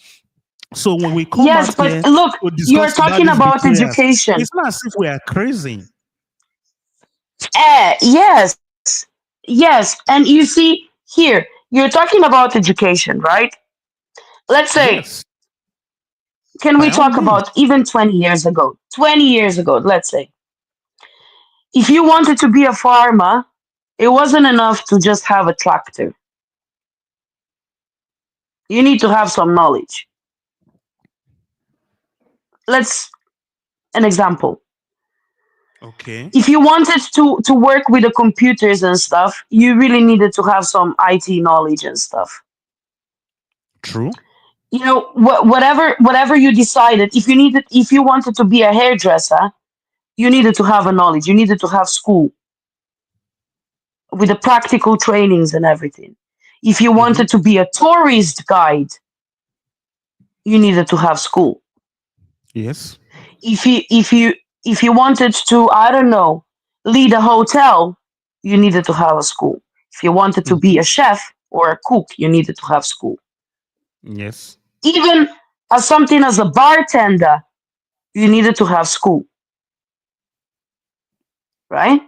So when we come Yes, out but here look, to you're discuss about talking these about betrayals, education. it's not as if we are crazy. Yes, yes. And you see, here, you're talking about education, right? Let's say, Yes, can we by all talk means. about even 20 years ago? 20 years ago, let's say. If you wanted to be a farmer, it wasn't enough to just have a tractor. You need to have some knowledge. Let's an example. Okay, If you wanted to work with the computers and stuff, you really needed to have some IT knowledge and stuff. true. You know, whatever you decided, if you wanted to be a hairdresser, you needed to have a knowledge. You needed to have school with the practical trainings and everything. If you Hmm. wanted to be a tourist guide, you needed to have school. Yes. If you wanted to, I don't know, lead a hotel, you needed to have a school. If you wanted to be Hmm. a chef or a cook, you needed to have school. Yes. Even as something as a bartender, you needed to have school, right?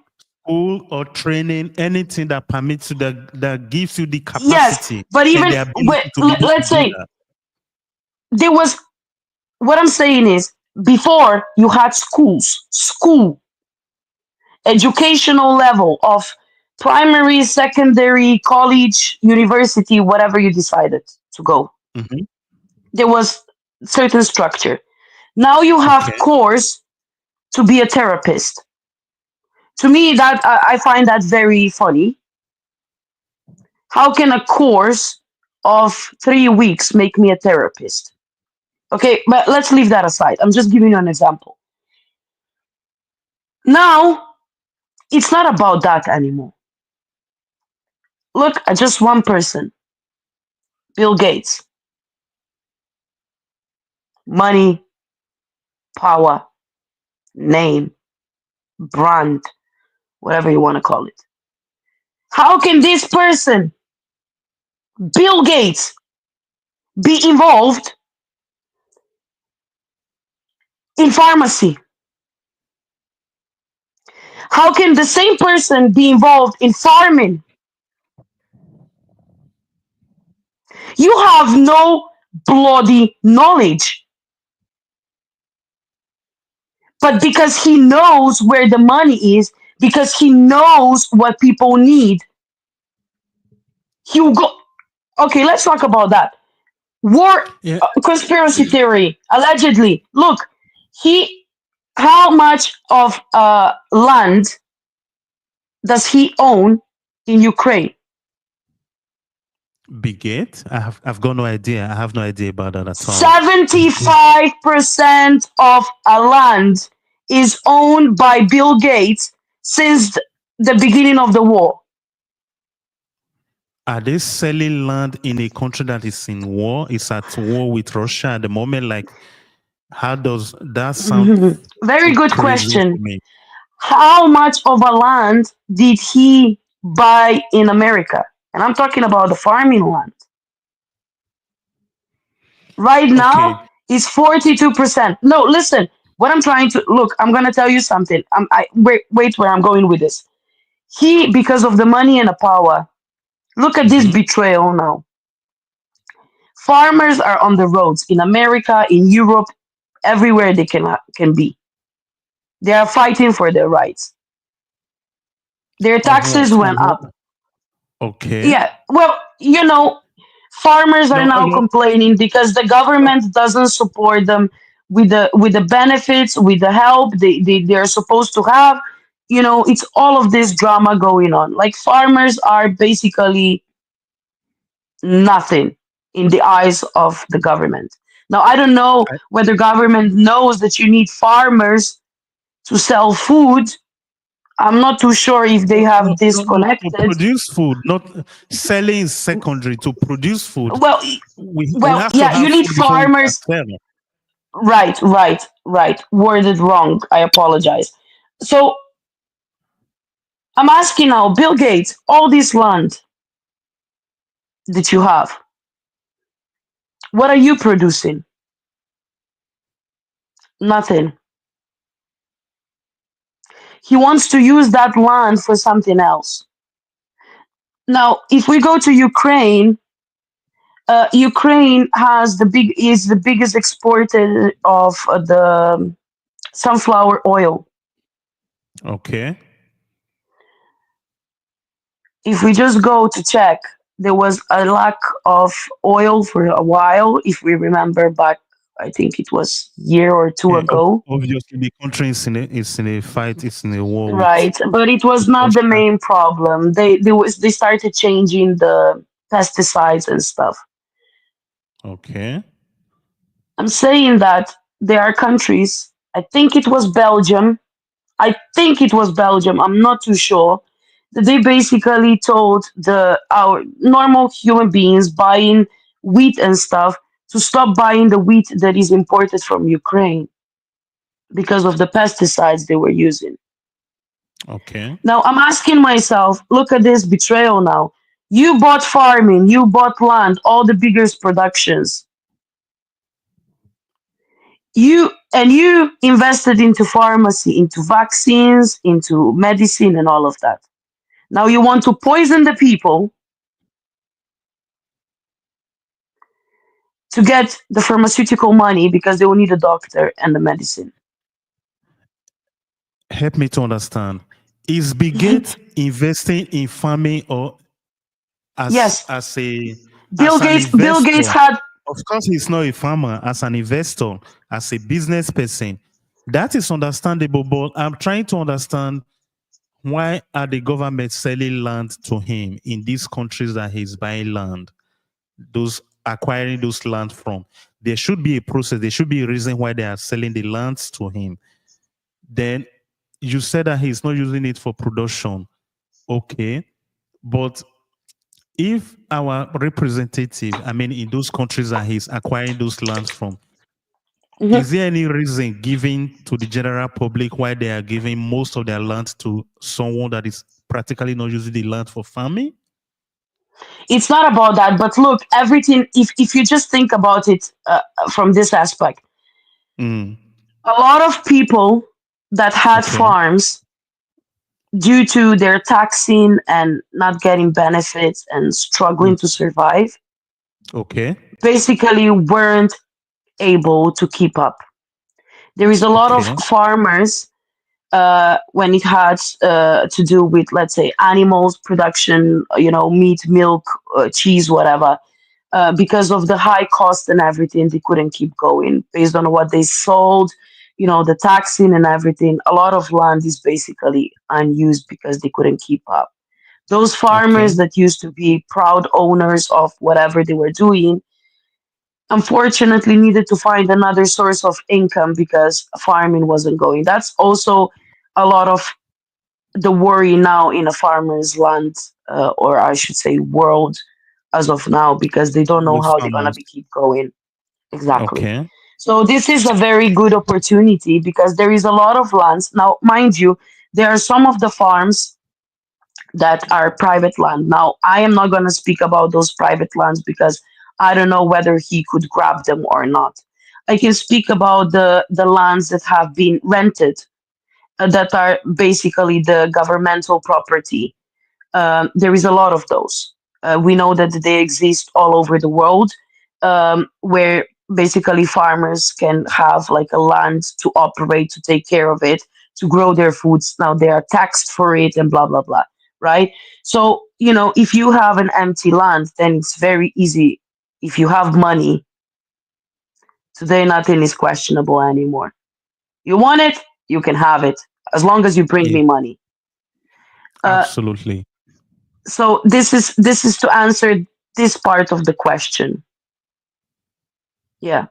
School or training, anything that permits you, that gives you the Yes, capacity but and even the ability to be able to let's do say that. there was, what I'm saying is, before you had school, educational level of primary, secondary, college, university, whatever you decided to go. Hmm. There was certain structure. Now you have Okay. course to be a therapist. To me, that I find that very funny. How can a course of 3 weeks make me a therapist? Okay, but let's leave that aside. I'm just giving you an example. Now, it's not about that anymore. Look at just one person, Bill Gates. Money, power, name, brand, whatever you want to call it. How can this person, Bill Gates, be involved in pharmacy? How can the same person be involved in farming? You have no bloody knowledge. But because he knows where the money is, because he knows what people need, he will go. Okay, let's talk about that. War, Yeah. conspiracy theory, allegedly. Look, he, how much of land does he own in Ukraine? Bigate? I've got no idea. I have no idea about that at all. 75% of a land is owned by Bill Gates since the beginning of the war. Are they selling land in a country that is in war? Is at war with Russia at the moment? Like, how does that sound Very too good crazy for question. me? How much of a land did he buy in America? And I'm talking about the farming land. Right now, Okay. it's 42%. No, listen, what I'm trying to look, I'm going to tell you something. Wait where I'm going with this. He, because of the money and the power, look at this Mm-hmm. betrayal now. Farmers are on the roads in America, in Europe, everywhere they can be. They are fighting for their rights. Their taxes went up. Okay. Yeah, well, farmers are No, now no, complaining because the government doesn't support them with the benefits, with the help they're supposed to have. It's all of this drama going on. Like farmers are basically nothing in the eyes of the government. Now, I don't know I, whether government knows that you need farmers to sell food. I'm not too sure if they no, no, have no, no. To disconnected. produce food, not selling is secondary. To produce food, Well, we well, have to yeah, you have need food before we can farmers. sell. Right, right, right. Worded wrong. I apologize. So I'm asking now, Bill Gates, all this land that you have, what are you producing? Nothing. He wants to use that land for something else. Now, if we go to Ukraine, Ukraine is the biggest exporter of the sunflower oil. Okay. If we just go to check, there was a lack of oil for a while. If we remember back, I think it was year or two Yeah, ago, obviously the country is in a fight, it's in a war right? But it was with not the Russia. main problem. They started changing the pesticides and stuff. Okay. I'm saying that there are countries. I think it was Belgium. I think it was Belgium. I'm not too sure. That they basically told our normal human beings buying wheat and stuff to stop buying the wheat that is imported from Ukraine because of the pesticides they were using. Okay. Now I'm asking myself, look at this betrayal now. You bought farming, you bought land, all the biggest productions. You invested into pharmacy, into vaccines, into medicine and all of that. Now you want to poison the people to get the pharmaceutical money because they will need a doctor and the medicine. Help me to understand. Is Bigate investing in farming or as Yes, as a Bill as an Gates. Bill Gates investor? had. Of course, he's not a farmer. As an investor, as a business person, that is understandable. But I'm trying to understand why are the government selling land to him in these countries that he's buying land, those acquiring those land from? There should be a process. There should be a reason why they are selling the lands to him. Then you said that he's not using it for production. Okay. But if our representative, I mean, in those countries that he's acquiring those lands from, Mhm. is there any reason given to the general public why they are giving most of their land to someone that is practically not using the land for farming? It's not about that, but look, everything. If you just think about it from this aspect, Mm, a lot of people that had okay. farms due to their taxing and not getting benefits and struggling Mm. to survive, Okay. basically weren't able to keep up. There is a lot of Okay. farmers when it has to do with, let's say, animals production, meat, milk, cheese, whatever. Because of the high cost and everything, they couldn't keep going based on what they sold, the taxing and everything. A lot of land is basically unused because they couldn't keep up. Those farmers Okay. that used to be proud owners of whatever they were doing, unfortunately needed to find another source of income because farming wasn't going. That's also a lot of the worry now in a farmer's land, or I should say world, as of now, because they don't know With how they're gonna farmers. be keep going. Exactly. Okay. So this is a very good opportunity because there is a lot of lands. Now, mind you, there are some of the farms that are private land. Now, I am not gonna speak about those private lands because I don't know whether he could grab them or not. I can speak about the lands that have been rented, that are basically the governmental property. There is a lot of those. We know that they exist all over the world, where basically farmers can have like a land to operate, to take care of it, to grow their foods. Now they are taxed for it and blah, blah, blah. Right? So, if you have an empty land, then it's very easy. If you have money, today nothing is questionable anymore. You want it, you can have it, as long as you bring Yeah. me money. Uh, Absolutely. so this is to answer this part of the question. Yeah,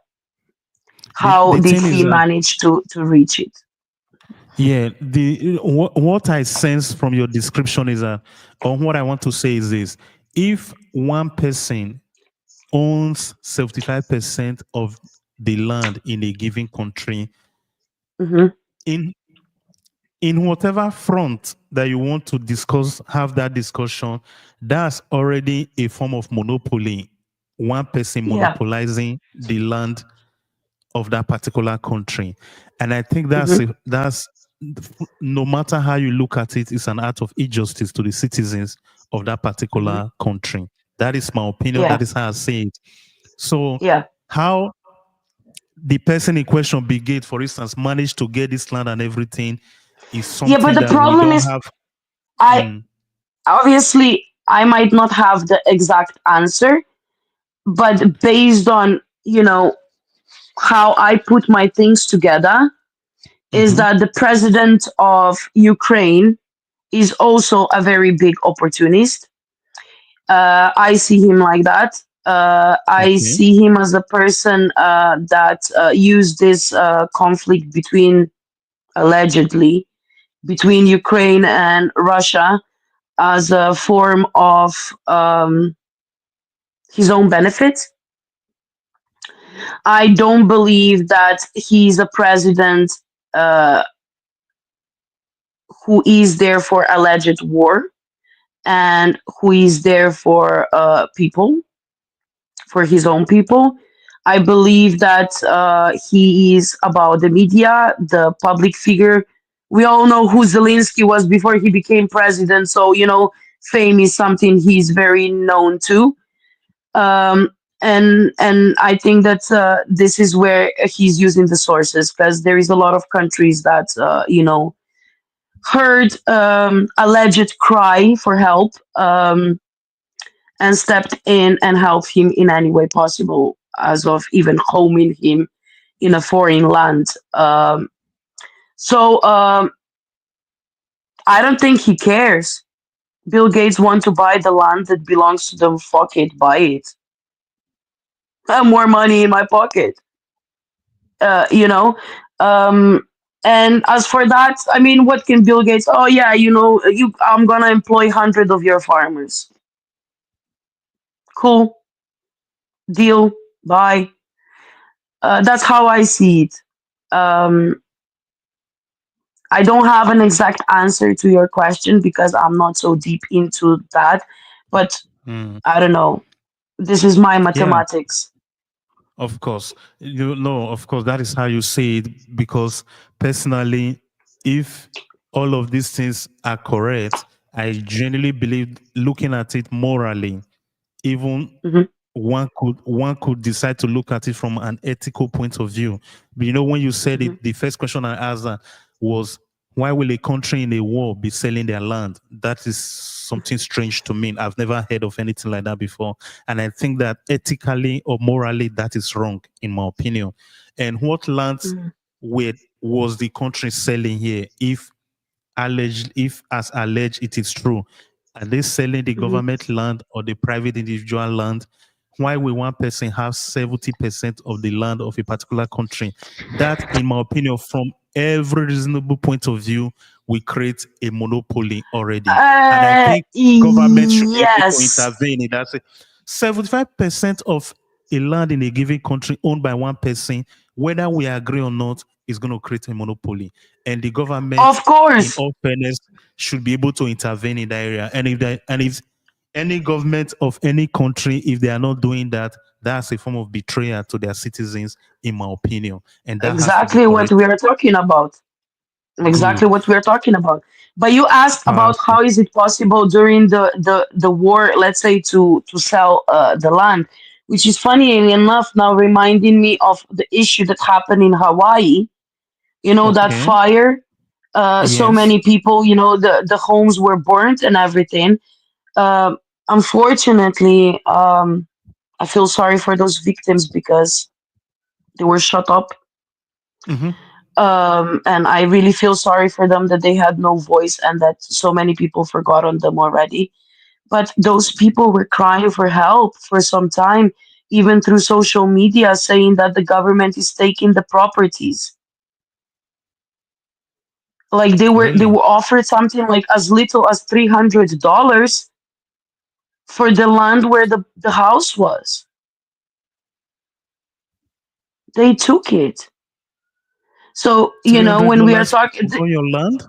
how The did thing is he that, manage to reach it? yeah, the what I sense from your description is that, or what I want to say is this: if one person owns 75% of the land in a given country, Hmm. in whatever front that you want to discuss, have that discussion, that's already a form of monopoly. One person Yeah. monopolizing the land of that particular country. And I think Hmm. that's no matter how you look at it, it's an act of injustice to the citizens of that Hmm. particular country. That is my opinion. Yeah. That is how I see it. So Yeah. how the person in question, Bill Gates, for instance, managed to get this land and everything is Yeah, but something the that we problem don't is, have. I Mm, obviously I might not have the exact answer, but based on how I put my things together, is mhm. that the president of Ukraine is also a very big opportunist. I see him like that. I Okay. see him as a person that used this conflict allegedly, between Ukraine and Russia as a form of his own benefit. I don't believe that he's a president uh, who is there for alleged war and who is there for for his own people. I believe that he is about the media, the public figure. We all know who Zelensky was before he became president, so fame is something he's very known to. Um, and I think that this is where he's using the sources, because there is a lot of countries that heard alleged cry for help, and stepped in and helped him in any way possible, as of even homing him in a foreign land. So I don't think he cares. Bill Gates want to buy the land that belongs to them. Fuck it, buy it. I have more money in my pocket. Uh, you know. Um, and as for that, I mean, what can Bill Gates? Oh yeah, I'm gonna employ 100 of your farmers. Cool deal. Bye. That's how I see it. Um, I don't have an exact answer to your question because I'm not so deep into that, but Mm. I don't know. This is my Yeah, mathematics. of course. You know, of course, that is how you say it because personally, if all of these things are correct, I genuinely believe, looking at it morally, even Mhm, one could decide to look at it from an ethical point of view. But when you said mhm, it, the first question I asked was, why will a country in a war be selling their land? That is something strange to me. I've never heard of anything like that before. And I think that ethically or morally, that is wrong, in my opinion. And what lands mhm, was the country selling here? If as alleged it is true, are they selling the mhm. government land or the private individual land? Why will one person have 70% of the land of a particular country? That, in my opinion, from every reasonable point of view, will create a monopoly already. And I think government should be able to Yes, intervene in that. 75% of a land in a given country owned by one person, whether we agree or not, is going to create a monopoly. And the government, of in course. all fairness, should be able to intervene in that area. And if any government of any country, if they are not doing that, that's a form of betrayal to their citizens, in my opinion. And that has to be Exactly what we corrected. are talking about. Exactly Good. what we're talking about. But you asked about Powerful. how is it possible during the war, let's say, to sell the land, which is funny enough now reminding me of the issue that happened in Hawaii. You know that Okay. fire. So Yes. many people, the homes were burnt and everything. Um, Unfortunately, I feel sorry for those victims because they were shut up, Hmm. and I really feel sorry for them that they had no voice and that so many people forgot on them already. But those people were crying for help for some time, even through social media, saying that the government is taking the properties. Like they Really? were offered something like as little as $300 for the land where the house was. They took it. So, three hundred when we are dollars talking, to own your land?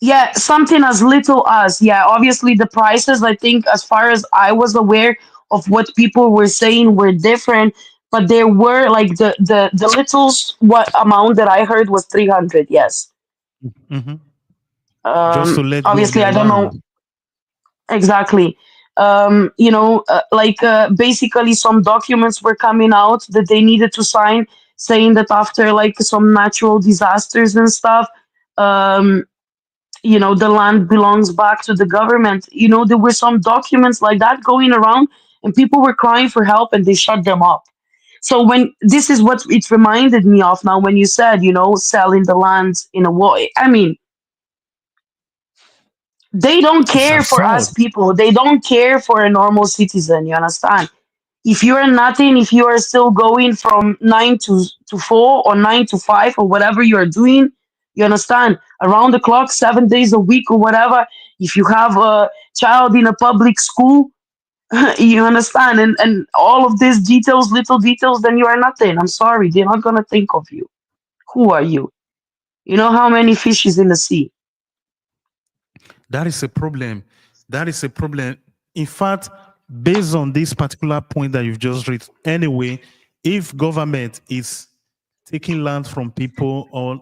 yeah, something as little as, yeah, obviously the prices, I think, as far as I was aware of what people were saying, were different, but there were like the little what amount that I heard was 300, yes. Hmm. Just to let go of Obviously their I don't know land. exactly. Basically some documents were coming out that they needed to sign, saying that after like some natural disasters and stuff, um the land belongs back to the government. There were some documents like that going around, and people were crying for help and they shut them up. So when this is what it reminded me of now when you said, selling the land in a war. I mean, they don't It's care for absurd. us people. They don't care for a normal citizen. You understand? If you're nothing, if you are still going from 9 to 4 or 9 to 5 or whatever you are doing, you understand, around the clock, 7 days a week or whatever. If you have a child in a public school, you understand, and all of these details, little details, then you are nothing. I'm sorry, they're not gonna think of you. Who are you? You know how many fish is in the sea? That is a problem. That is a problem. In fact, based on this particular point that you've just read, anyway, if government is taking land from people or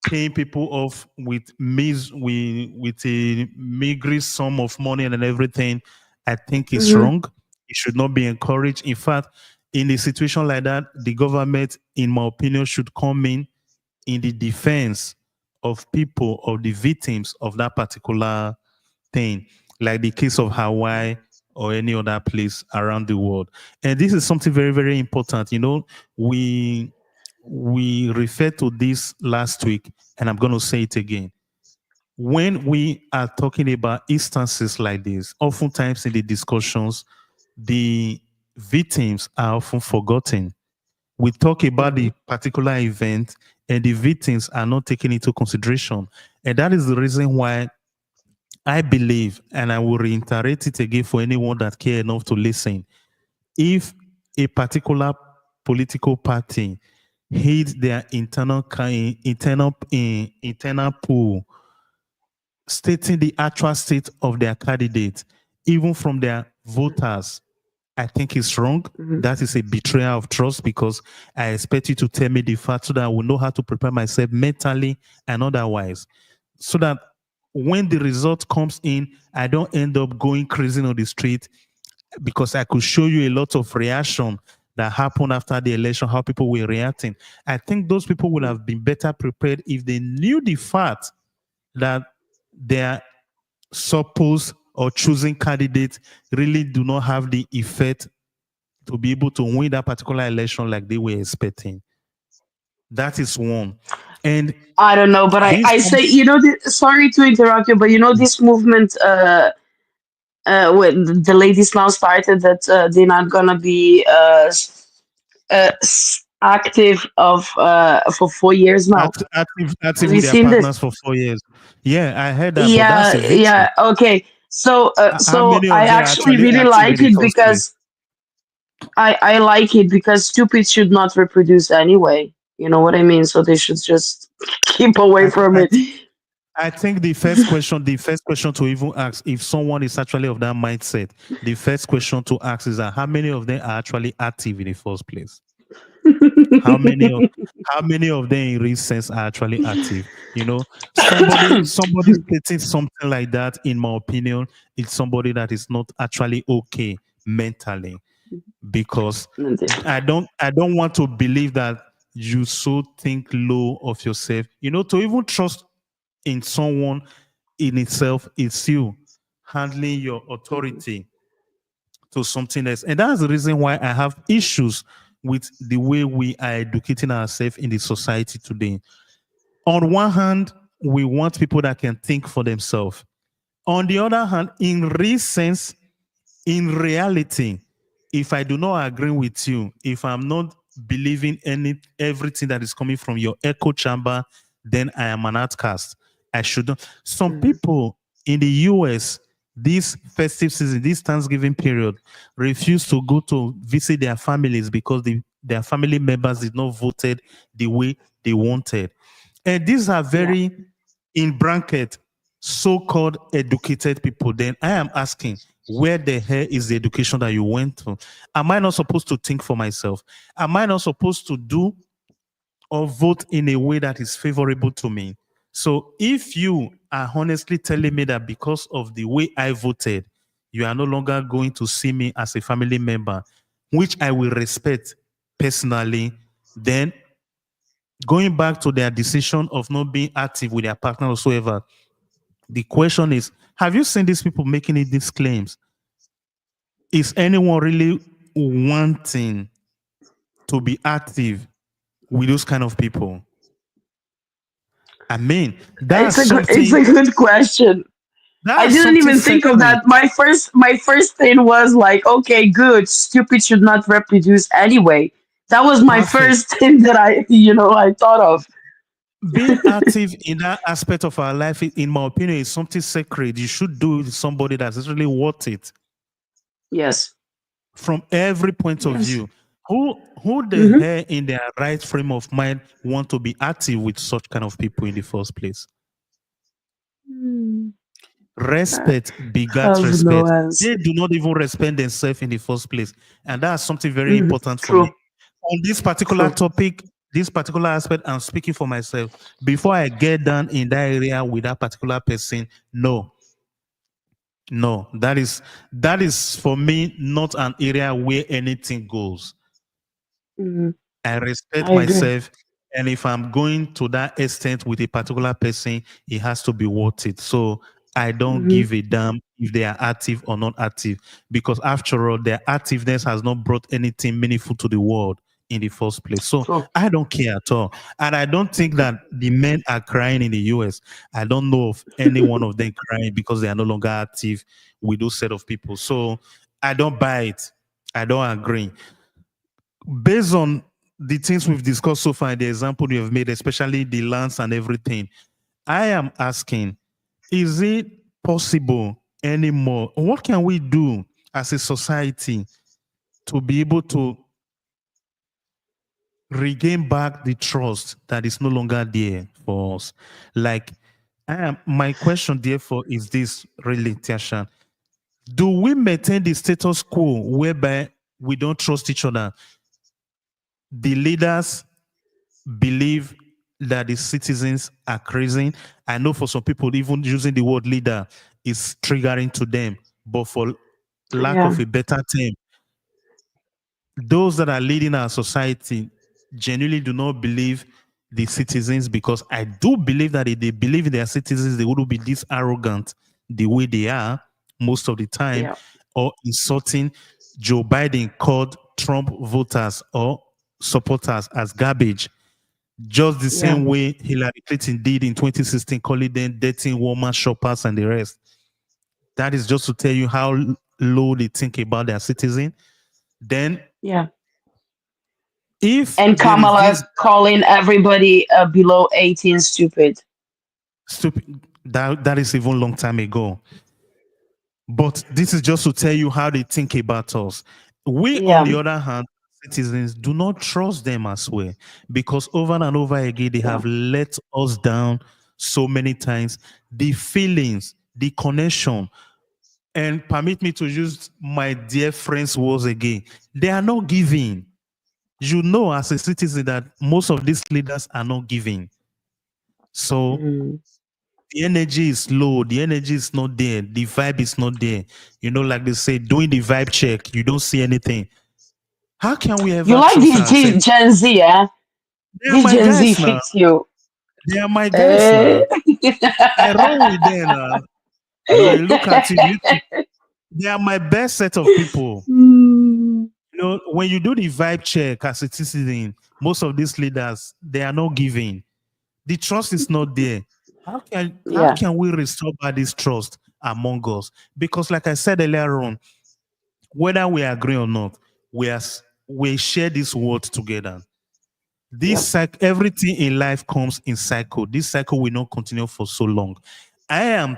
paying people off with a meager sum of money and everything, I think it's Hmm. wrong. It should not be encouraged. In fact, in a situation like that, the government, in my opinion, should come in the defense of people, of the victims of that particular thing, like the case of Hawaii or any other place around the world. And this is something very, very important. We referred to this last week, and I'm going to say it again. When we are talking about instances like this, oftentimes in the discussions, the victims are often forgotten. We talk about Hmm. the particular event, and the victims are not taken into consideration. And that is the reason why I believe, and I will reiterate it again for anyone that care enough to listen. If a particular political party hid their internal pool, stating the actual state of their candidate, even from their voters, I think it's wrong. Hmm. That is a betrayal of trust because I expect you to tell me the facts so that I will know how to prepare myself mentally and otherwise. so that when the result comes in, I don't end up going crazy on the street, because I could show you a lot of reaction that happened after the election, how people were reacting. I think those people would have been better prepared if they knew the fact that their supposed or choosing candidates really do not have the effect to be able to win that particular election like they were expecting. That is one. And I don't know, but this I say, comes sorry to interrupt you, but this movement, when the ladies now started that they're not gonna be active of for 4 years now. active Have you with their seen this? partners for 4 years. Yeah, I heard that, but that's Yeah, a victory. yeah. Okay. So, How many I of them are actually actually really active in like the it first place? because I like it because stupid should not reproduce anyway. You know what I mean? So they should just keep away I, th- from I, it. th- I think the first question to even ask, if someone is actually of that mindset, the first question to ask is that how many of them are actually active in the first place? How many of how many of them in real sense are actually active? Somebody stating something like that, in my opinion, is somebody that is not actually okay mentally, because I don't want to believe that you so think low of yourself. To even trust in someone in itself is you handling your authority to something else. And that's the reason why I have issues with the way we are educating ourselves in the society today. On one hand, we want people that can think for themselves. On the other hand, in real sense, in reality, if I do not agree with you, if I'm not believing everything that is coming from your echo chamber, then I am an outcast. I shouldn't. Some Mhm. people in the US, this festive season, this Thanksgiving period, refuse to go to visit their families because their family members did not voted the way they wanted. And these are Yeah. very, in bracket, so-called educated people. Then I am asking, where the hell is the education that you went to? Am I not supposed to think for myself? Am I not supposed to do or vote in a way that is favorable to me? So if you are honestly telling me that because of the way I voted, you are no longer going to see me as a family member, which I will respect personally, then going back to their decision of not being active with their partner whatsoever, the question is, have you seen these people making these claims? Is anyone really wanting to be active with those kind of people? I mean, It's a good question. I that's didn't something even think of sacred. that. My first thing was like, okay, good. Stupid should not reproduce anyway. That was my Perfect. first thing that I thought of. Being active in that aspect of our life, in my opinion, is something sacred. You should do it with somebody that's really worth it Yes. from every point of Yes. view. Who the Hmm. hell in their right frame of mind want to be active with such kind of people in the first place? I Respect begat have no respect. They answer. do not even respect themselves in the first place. And that's something very important for me. True. On this particular True. topic, this particular aspect, I'm speaking for myself. Before I get down in that area with that particular person, no, no, that is for me not an area where anything goes. Hmm. I respect I agree. myself. And if I'm going to that extent with a particular person, it has to be worth it. So I don't Hmm. give a damn if they are active or not active, because after all, their activeness has not brought anything meaningful to the world in the first place. So True. I don't care at all. And I don't think that the men are crying in the US. I don't know of any one of them crying because they are no longer active with those set of people. So I don't buy it. I don't agree. Based on the things we've discussed so far, the example you have made, especially the lands and everything, I am asking, is it possible anymore? What can we do as a society to be able to regain back the trust that is no longer there for us? Like, my question, therefore, is this really, Tiasha? Do we maintain the status quo whereby we don't trust each other? The leaders believe that the citizens are crazy. I know for some people, even using the word leader is triggering to them. But for lack Yeah. of a better term, those that are leading our society genuinely do not believe the citizens, because I do believe that if they believe in their citizens, they wouldn't be this arrogant the way they are most of the time, Yeah. or insulting. Joe Biden called Trump voters or supporters as garbage, just the Yeah. same way Hillary Clinton did in 2016, calling them dirty woman shoppers and the rest. That is just to tell you how low they think about their citizen. Then, Yeah. if And there is Kamala this calling everybody below 18 stupid. stupid, that is even long time ago. But this is just to tell you how they think about us. We, on Yeah. the other hand, citizens do not trust them as well, because over and over again they Yeah. have let us down so many times. The feelings, the connection, and permit me to use my dear friend's words again, they are not giving. You know, as a citizen, that most of these leaders are not giving. So Mm. the energy is low, the energy is not there, the vibe is not there. You know, like they say, doing the vibe check, you don't see anything. How can we You ever like trust this ourselves? Gen Z, eh? They are This my Gen Z guys now. fits you. They are my guys Eh? now. I roll with them now. You look at it, they are my best set of people. Mm. You know, when you do the vibe check as a citizen, most of these leaders, they are not giving. The trust is not there. How Yeah. can we restore back this trust among us? Because, like I said earlier on, whether we agree or not, we share this world together. This Yeah. everything in life comes in cycle. This cycle will not continue for so long. I am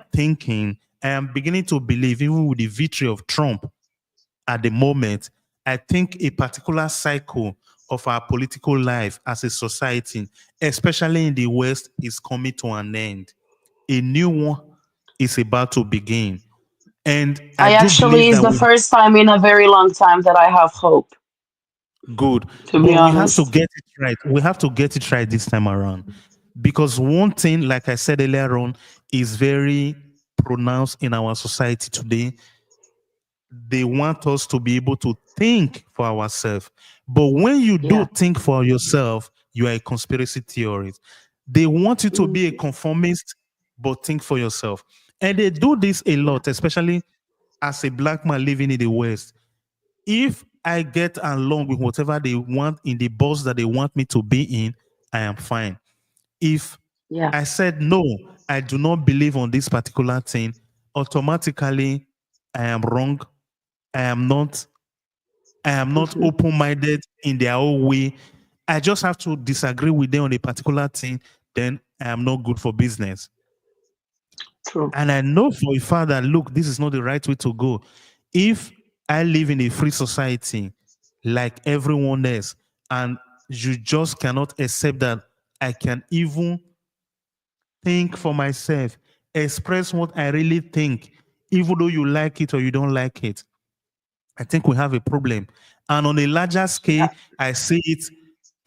beginning to believe, even with the victory of Trump at the moment, I think a particular cycle of our political life as a society, especially in the West, is coming to an end. A new one is about to begin. And I I do actually believe is that the we first time in a very long time that I have hope, good, to but be we have to honest. get it right. We have to get it right this time around. Because one thing, like I said earlier on, is very pronounced in our society today. They want us to be able to think for ourselves. But when you do Yeah. think for yourself, you are a conspiracy theorist. They want you to be a Mm. conformist, but think for yourself. And they do this a Yeah. lot, especially as a black man living in the West. If I get along with whatever they want in the box that they want me to be in, I am fine. If Yeah. I said no, I do not believe on this particular thing, automatically I am wrong. I am not I am not Hmm. open-minded in their own way. I just have to disagree with them on a particular thing, then I am not good for business. True. And I know for a fact that, look, this is not the right way to go. If I live in a free society like everyone else, and you just cannot accept that I can even think for myself, express what I really think, even though you like it or you don't like it, I think we have a problem. And on a larger scale, Yeah. I see it,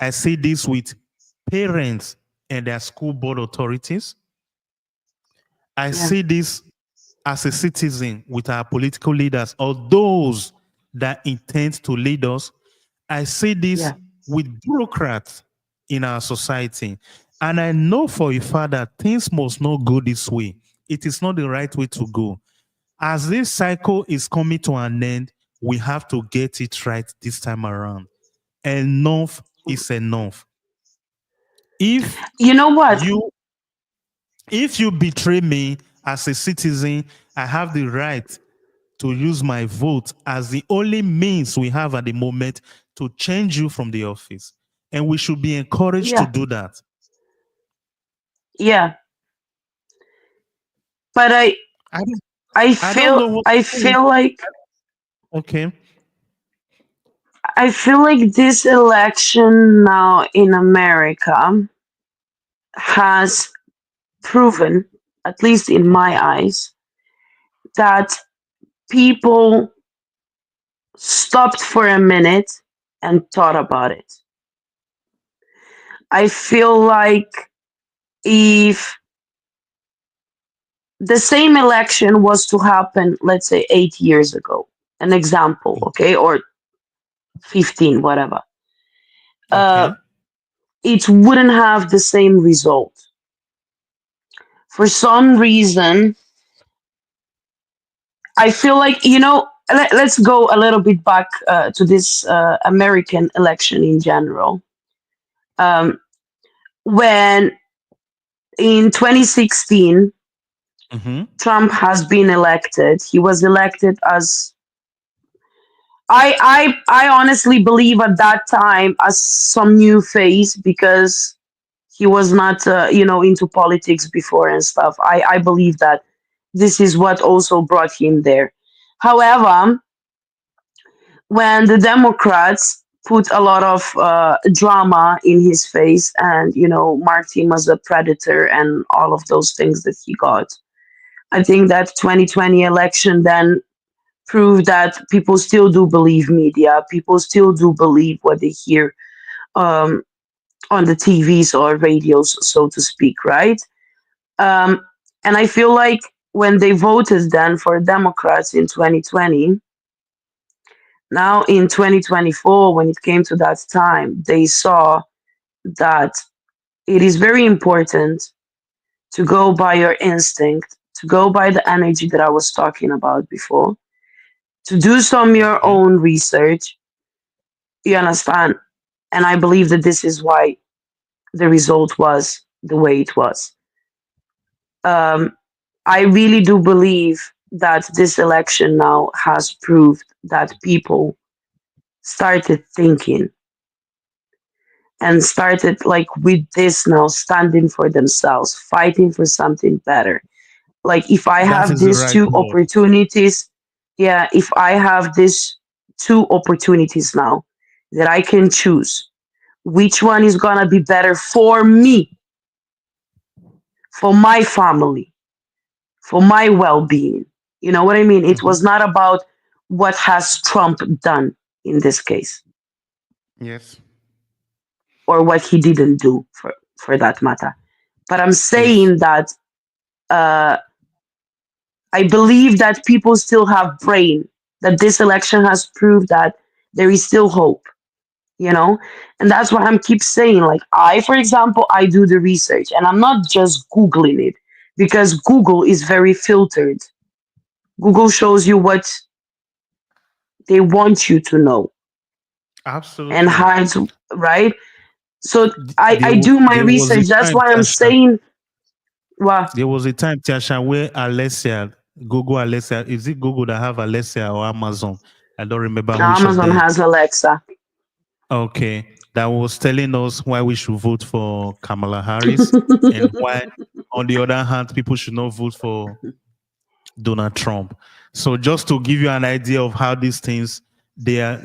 I see this with parents and their school board authorities. I Yeah. see this as a citizen with our political leaders or those that intend to lead us. I see this Yeah. with bureaucrats in our society. And I know for a fact that things must not go this way. It is not the right way to go. As this cycle is coming to an end, we have to get it right this time around. Enough is enough. If You know what? you if you betray me as a citizen, I have the right to use my vote as the only means we have at the moment to change you from the office. And we should be encouraged to Yeah. do that. Yeah. But I don't, I I don't feel know what I to do. feel like Okay. I feel like this election now in America has proven, at least in my Okay. eyes, that people stopped for a minute and thought about it. I feel like if the same election was to happen, let's say 8 years ago, an example, okay, or 15, whatever, uh, Okay. it wouldn't have the same result. For some reason, I feel like, let's go a little bit back to this American election in general. Um, when in 2016, Mm-hmm. Trump has been elected, he was elected as I honestly believe at that time as some new face because he was not into politics before and stuff. I believe that this is what also brought him there. However, when the Democrats put a lot of drama in his face and marked him as a predator and all of those things that he got, I think that 2020 election then proved that people still do believe media, people still do believe what they hear um, on the TVs or radios, so to speak, right? Um, and I feel like when they voted then for Democrats in 2020, now in 2024, when it came to that time, they saw that it is very important to go by your instinct, to go by the energy that I was talking about before, to do some your Okay. own research. You understand? And I believe that this is why the result was the way it was. Um, I really do believe that this election now has proved that people started thinking and started like with this now standing for themselves, fighting for something better. Like if I That have is the these right two word. opportunities, yeah, if I have these two opportunities now that I can choose, which one is gonna be better for me, for my family, for my well-being? You know what I mean? It Mm-hmm. was not about what has Trump done in this case Yes. or what he didn't do for that matter. But I'm Yes. saying that uh, I believe that people still have brain, that this election has proved that there is still hope, you know? And that's what I'm keep saying. Like I, for example, I do the research and I'm not just Googling it because Google is very filtered. Google shows you what they want you to know and Absolutely. hides, right? So I There, do my there was a research. That's time, why I'm Tasha. saying, well, There was a time, Tasha, where Alessia, Google Alessia, is it Google that have Alessia or Amazon? I don't remember which of Amazon them. has Alexa. Okay, that was telling us why we should vote for Kamala Harris and why, on the other hand, people should not vote for Donald Trump. So just to give you an idea of how these things they are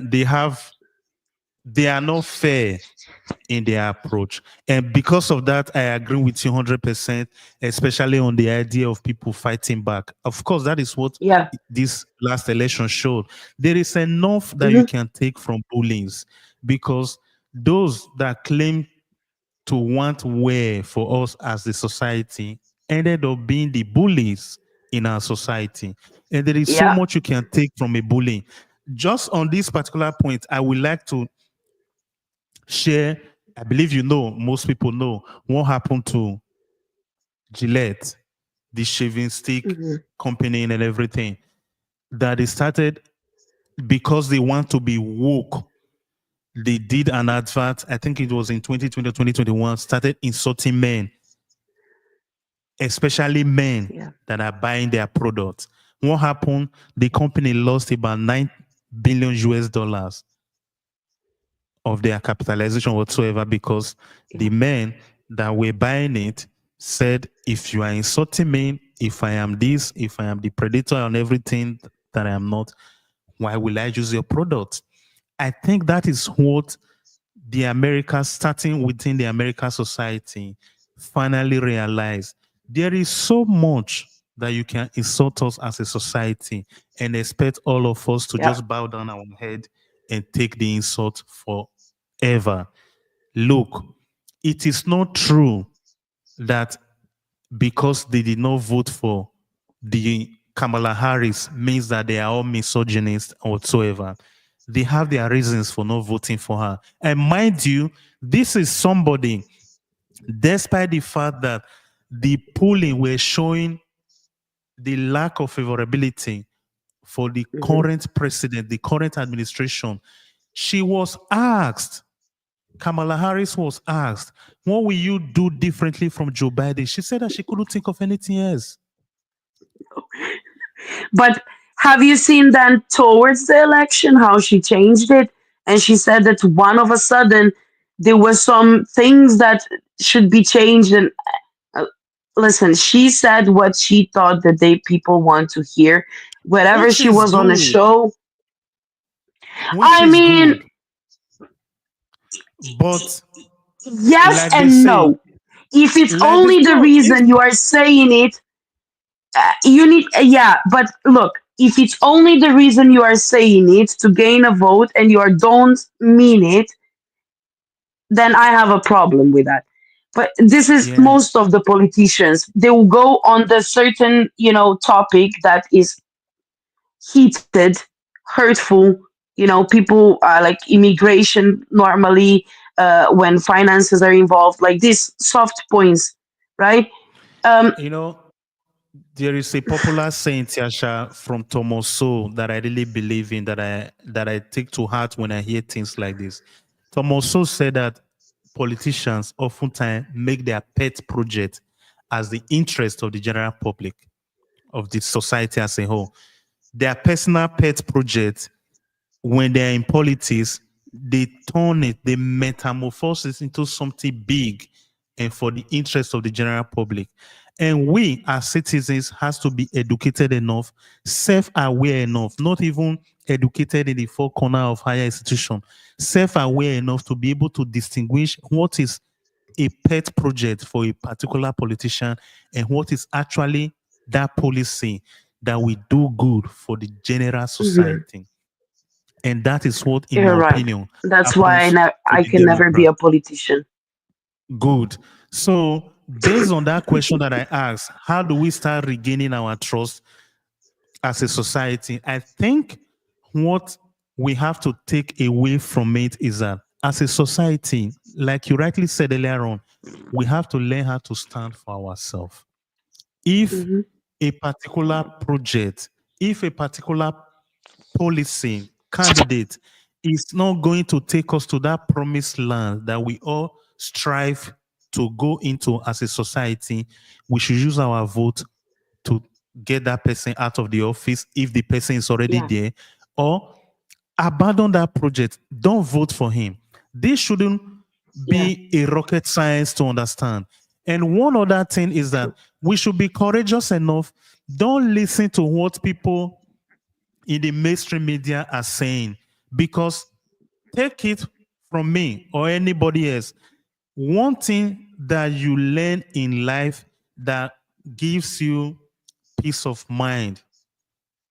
not fair in their approach. And because of that, I agree with you 100%, especially on the idea of people fighting back. Of course, that is what Yeah. this last election showed. There is enough that you Hmm. can take from bullying because those that claim to want way for us as the society ended up being the bullies in our society. And there is so Yeah. much you can take from a bullying. Just on this particular point, I would like to share. I believe most people know what happened to Gillette, the shaving stick Hmm. company and everything. That they started because they want to be woke. They did an advert, I think it was in 2020 or 2021, started insulting men, especially men Yeah. that are buying their products. What happened? The company lost about 9 billion US dollars of their capitalization whatsoever because the Yeah. men that were buying it said, if you are insulting me, if I am this, if I am the predator on everything that I am not, why will I use your product? I think that is what the Americas, starting within the American society, finally realized there is so much that you can insult us as a society and expect all of us to Yeah. just bow down our head and take the insult forever. Look, it is not true that because they did not vote for the Kamala Harris means that they are all misogynist or whatsoever. They have their reasons for not voting for her. And mind you, this is somebody, despite the fact that the polling were showing the lack of favorability for the Hmm. current president, the current administration, she was asked, Kamala Harris was asked, what will you do differently from Joe Biden? She said that she couldn't think of anything else. But have you seen then towards the election how she changed it? And she said that one of a sudden there were some things that should be changed. And uh, listen, she said what she thought that they people want to hear. Wherever Which she is was on a good. show, Which I is mean, good. But yes like they and say, no. If it's like this, only the no, if reason you are saying it, you need, yeah, but look, if it's only the reason you are saying it to gain a vote and you are don't mean it, then I have a problem with that. But this is yeah, most of the politicians. They will go on the certain, topic that is heated, hurtful. People like immigration normally, when finances are involved, like these soft points, right? Um, you know, there is a popular saying, Tiasha, from Thomas Sowell that I really believe in, that I take to heart when I hear things like this. Thomas Sowell said that politicians oftentimes make their pet project as the interest of the general public, of the society as a whole. Their personal pet project, when they're in politics, they turn it, they metamorphose it into something big and for the interest of the general public. And we as citizens has to be educated enough, self-aware enough, not even educated in the four corner of higher institution, self-aware enough to be able to distinguish what is a pet project for a particular politician and what is actually that policy that we do good for the general mhm, society. And that is what, in you're my right. opinion, That's why happens to I the can never be Democrat. a politician. Good. So, based on that question that I asked, how do we start regaining our trust as a society? I think what we have to take away from it is that as a society, like you rightly said earlier on, we have to learn how to stand for ourselves. If Hmm. a particular project, if a particular policy candidate is not going to take us to that promised land that we all strive to go into as a society, we should use our vote to get that person out of the office if the person is already Yeah, there, or abandon that project. Don't vote for him. This shouldn't yeah, be a rocket science to understand. And one other thing is that true. we should be courageous enough. Don't listen to what people in the mainstream media are saying, because take it from me or anybody else. One thing that you learn in life that gives you peace of mind,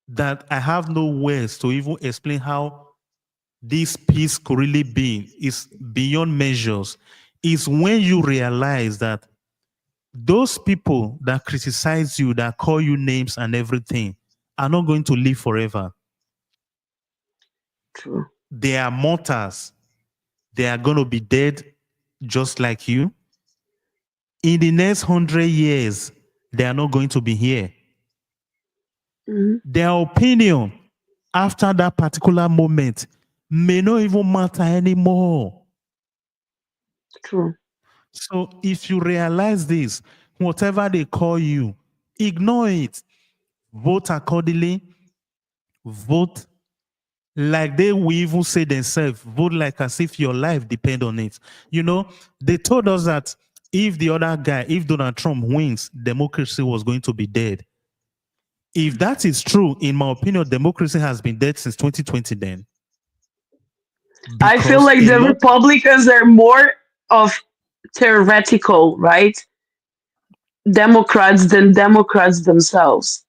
that I have no words to even explain how this peace could really be, is beyond measures, is when you realize that those people that criticize you, that call you names and everything, are not going to live forever. True. They are mortals. They are going to be dead just like you. In the next 100 years, they are not going to be here. Hmm. Their opinion after that particular moment may not even matter anymore. True. So if you realize this, whatever they call you, ignore it. Vote accordingly. Vote like they will even say themselves. Vote like as if your life depend on it. You know, they told us that if the other guy, if Donald Trump wins, democracy was going to be dead. If that is true, in my opinion, democracy has been dead since 2020 then. I feel Because like a the lot, Republicans are more of theoretical, right? Democrats than Democrats themselves.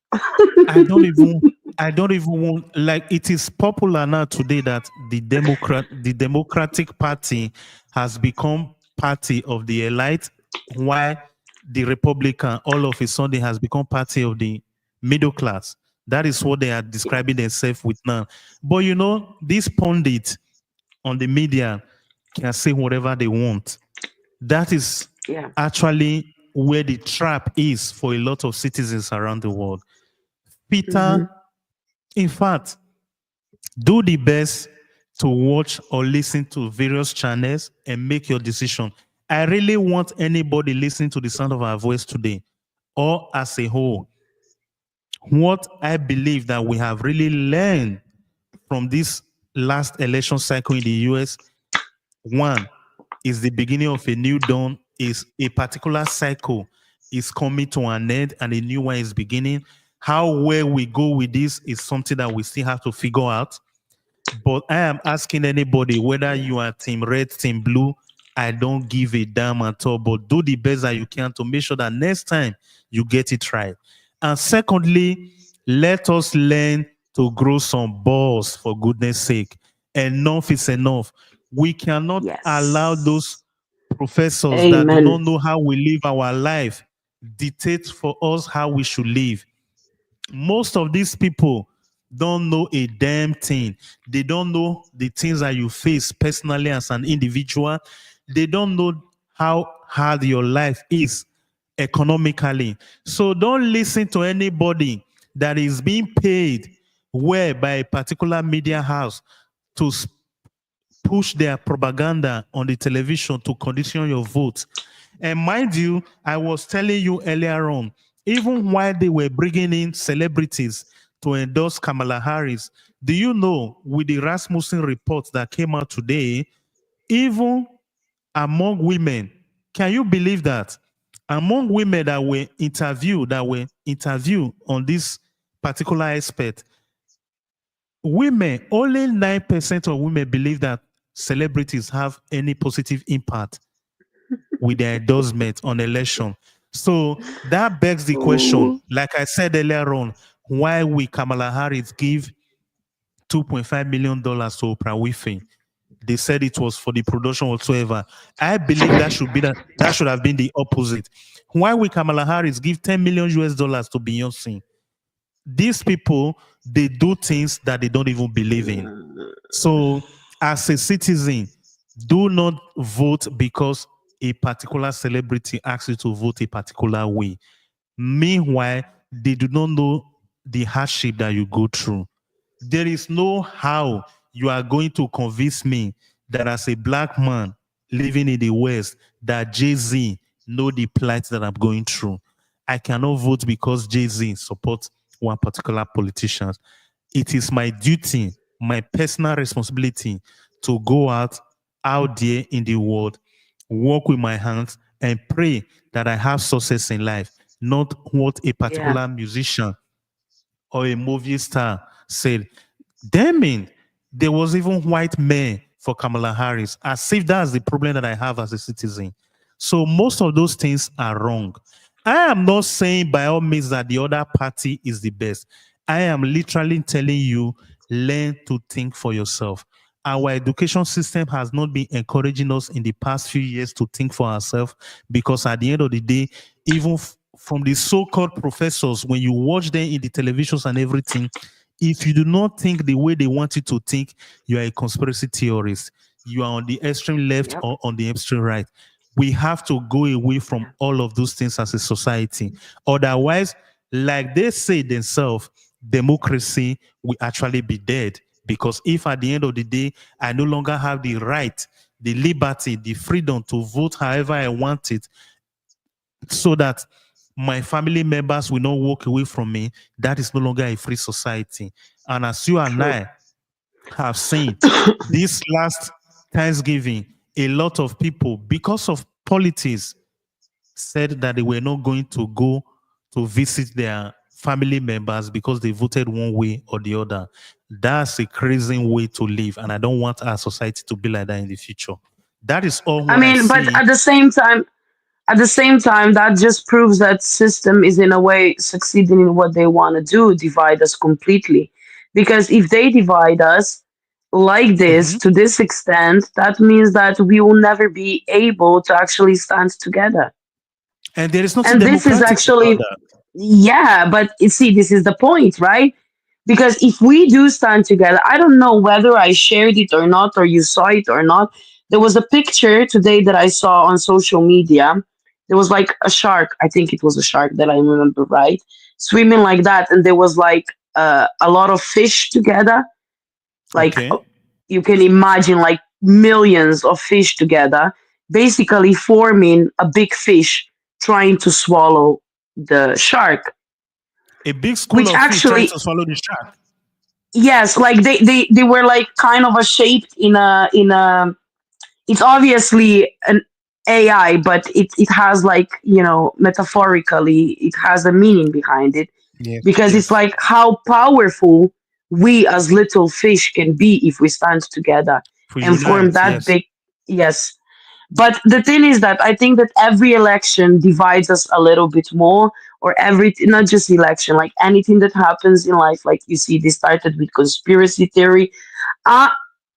I don't even I don't even want, like, it is popular now today that the Democratic Party has become party of the elite, while the Republican all of a sudden has become party of the middle class. That is what they are Yeah. describing themselves with now. But these pundits on the media can say whatever they want. That is Yeah. actually where the trap is for a lot of citizens around the world. Peter, Hmm. in fact, do the best to watch or listen to various channels and make your decision. I really want anybody listening to the sound of our voice today, or as a whole, what I believe that we have really learned from this last election cycle in the US. One is the beginning of a new dawn, is a particular cycle is coming to an end and a new one is beginning. How where we go with this is something that we still have to figure out. But I am asking anybody whether you are team red, team blue, I don't give a damn at all. But do the best that you can to make sure that next time you get it right. And secondly, let us learn to grow some balls for goodness sake. Enough is enough. We cannot allow those Yes. professors that do not Amen. know how we live our life dictate for us how we should live. Most of these people don't know a damn thing. They don't know the things that you face personally as an individual. They don't know how hard your life is economically. So don't listen to anybody that is being paid well by a particular media house to push their propaganda on the television to condition your vote. And mind you, I was telling you earlier on, even while they were bringing in celebrities to endorse Kamala Harris, do you know with the Rasmussen report that came out today, even among women, can you believe that? Among women that were interviewed on this particular aspect, women, only 9% of women believe that celebrities have any positive impact with their endorsement on election. So that begs the question, Ooh. like I said earlier on, why will Kamala Harris give $2.5 million to Oprah Winfrey? They said it was for the production whatsoever. I believe that should have been the opposite. Why will Kamala Harris give 10 million US dollars to Beyonce? These people, they do things that they don't even believe in. So, as a citizen, do not vote because a particular celebrity asks you to vote a particular way. Meanwhile, they do not know the hardship that you go through. There is no how you are going to convince me that as a black man living in the West, that Jay-Z know the plight that I'm going through. I cannot vote because Jay-Z supports one particular politician. It is my duty, my personal responsibility to go out there in the world, work with my hands, and pray that I have success in life, not what a Yeah. particular musician or a movie star said. Damn it, there was even white men for Kamala Harris, as if that's the problem that I have as a citizen. So most of those things are wrong. I am not saying by all means that the other party is the best. I am literally telling you, learn to think for yourself. Our education system has not been encouraging us in the past few years to think for ourselves because at the end of the day, even from the so-called professors, when you watch them in the televisions and everything, if you do not think the way they want you to think, you are a conspiracy theorist. You are on the extreme left Yep. or on the extreme right. We have to go away from Yeah. all of those things as a society. Otherwise, like they say themselves, democracy will actually be dead. Because if at the end of the day, I no longer have the right, the liberty, the freedom to vote however I want it, so that my family members will not walk away from me, that is no longer a free society. And as you and True. I have seen this last Thanksgiving, a lot of people, because of politics, said that they were not going to go to visit their family members because they voted one way or the other. That's a crazy way to live. And I don't want our society to be like that in the future. That is all I what I mean, but see. at the same time, that just proves that system is in a way succeeding in what they want to do, divide us completely. Because if they divide us, like this Mhm. to this extent, that means that we will never be able to actually stand together. And there is nothing And this is democratic about actually, that. yeah, but you see, this is the point, right? Because if we do stand together, I don't know whether I shared it or not, or you saw it or not. There was a picture today that I saw on social media. There was like a shark, I think it was a shark that I remember right, swimming like that. And there was like a lot of fish together. Like Okay. you can imagine, like millions of fish together, basically forming a big fish trying to swallow the shark, A big school which of fish trying actually, to swallow the shark. yes, like they were like kind of a shaped in a, it's obviously an AI, but it has like, metaphorically it has a meaning behind it, Yes, because it's yes. like how powerful we as little fish can be if we stand together For and form unite, that yes. big. Yes, but the thing is that I think that every election divides us a little bit more, or every, not just election, like anything that happens in life. Like you see, this started with conspiracy theory. Uh,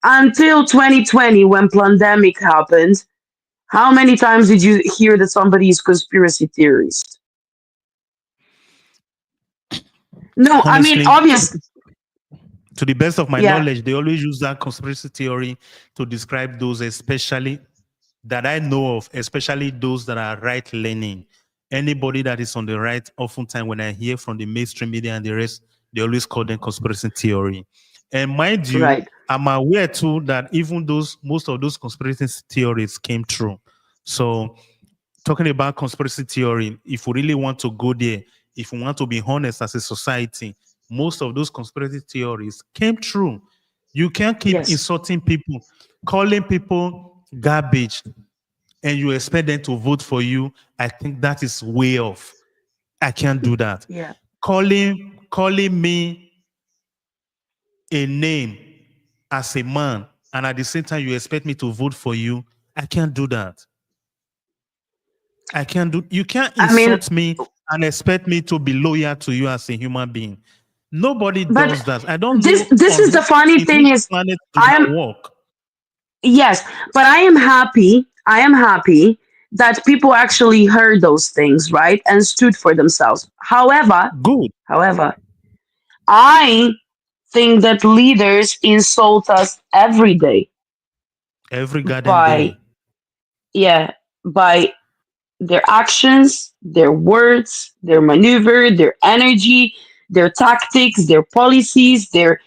until 2020, when pandemic happened, how many times did you hear that somebody is conspiracy theorist? No, I mean, Honestly, obvious. to the best of my Yeah, knowledge, they always use that conspiracy theory to describe those, especially that I know of, especially those that are right leaning. Anybody that is on the right, oftentimes when I hear from the mainstream media and the rest, they always call them conspiracy theory. And mind you, right. I'm aware too that even those most of those conspiracy theories came true. So talking about conspiracy theory, if we really want to go there, if we want to be honest as a society, most of those conspiracy theories came true. You can't keep Yes. insulting people, calling people garbage, and you expect them to vote for you. I think that is way off. I can't do that. Yeah. Calling me a name as a man, and at the same time you expect me to vote for you. I can't do that. I can't do. You can't I mean, insult me and expect me to be loyal to you as a human being. Nobody but does that. I don't this know this on is the funny in thing which is, planet do I that am, work. yes, but I am happy. I am happy that people actually heard those things, right, and stood for themselves. Good However, I think that leaders insult us every day every garden by, day. yeah, by their actions, their words, their maneuver, their energy, their tactics, their policies, their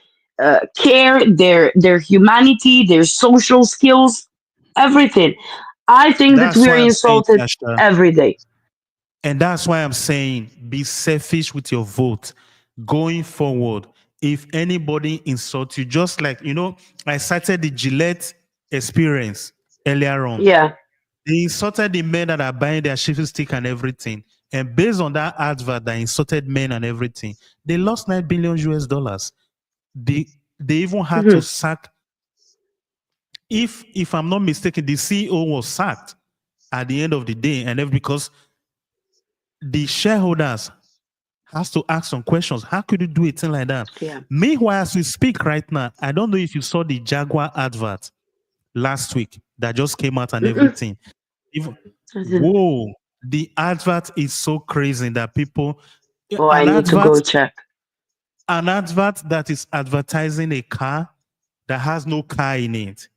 care, their humanity, their social skills, everything. I think that That's we are why I'm saying, insulted Tasha, every day. and that's why I'm saying be selfish with your vote going forward. If anybody insults you, just like I cited the Gillette experience earlier on. Yeah. They insulted the men that are buying their shipping stick and everything. And based on that advert that insulted men and everything, they lost 9 billion US dollars. They even had to Mhm. sack, if I'm not mistaken, the CEO was sacked at the end of the day. And then because the shareholders has to ask some questions. How could you do a thing like that? Yeah. Meanwhile, as we speak right now, I don't know if you saw the Jaguar advert last week that just came out and Mm-mm. everything. Even I didn't. whoa, the advert is so crazy that people Oh, I an need to advert go check. an advert that is advertising a car that has no car in it.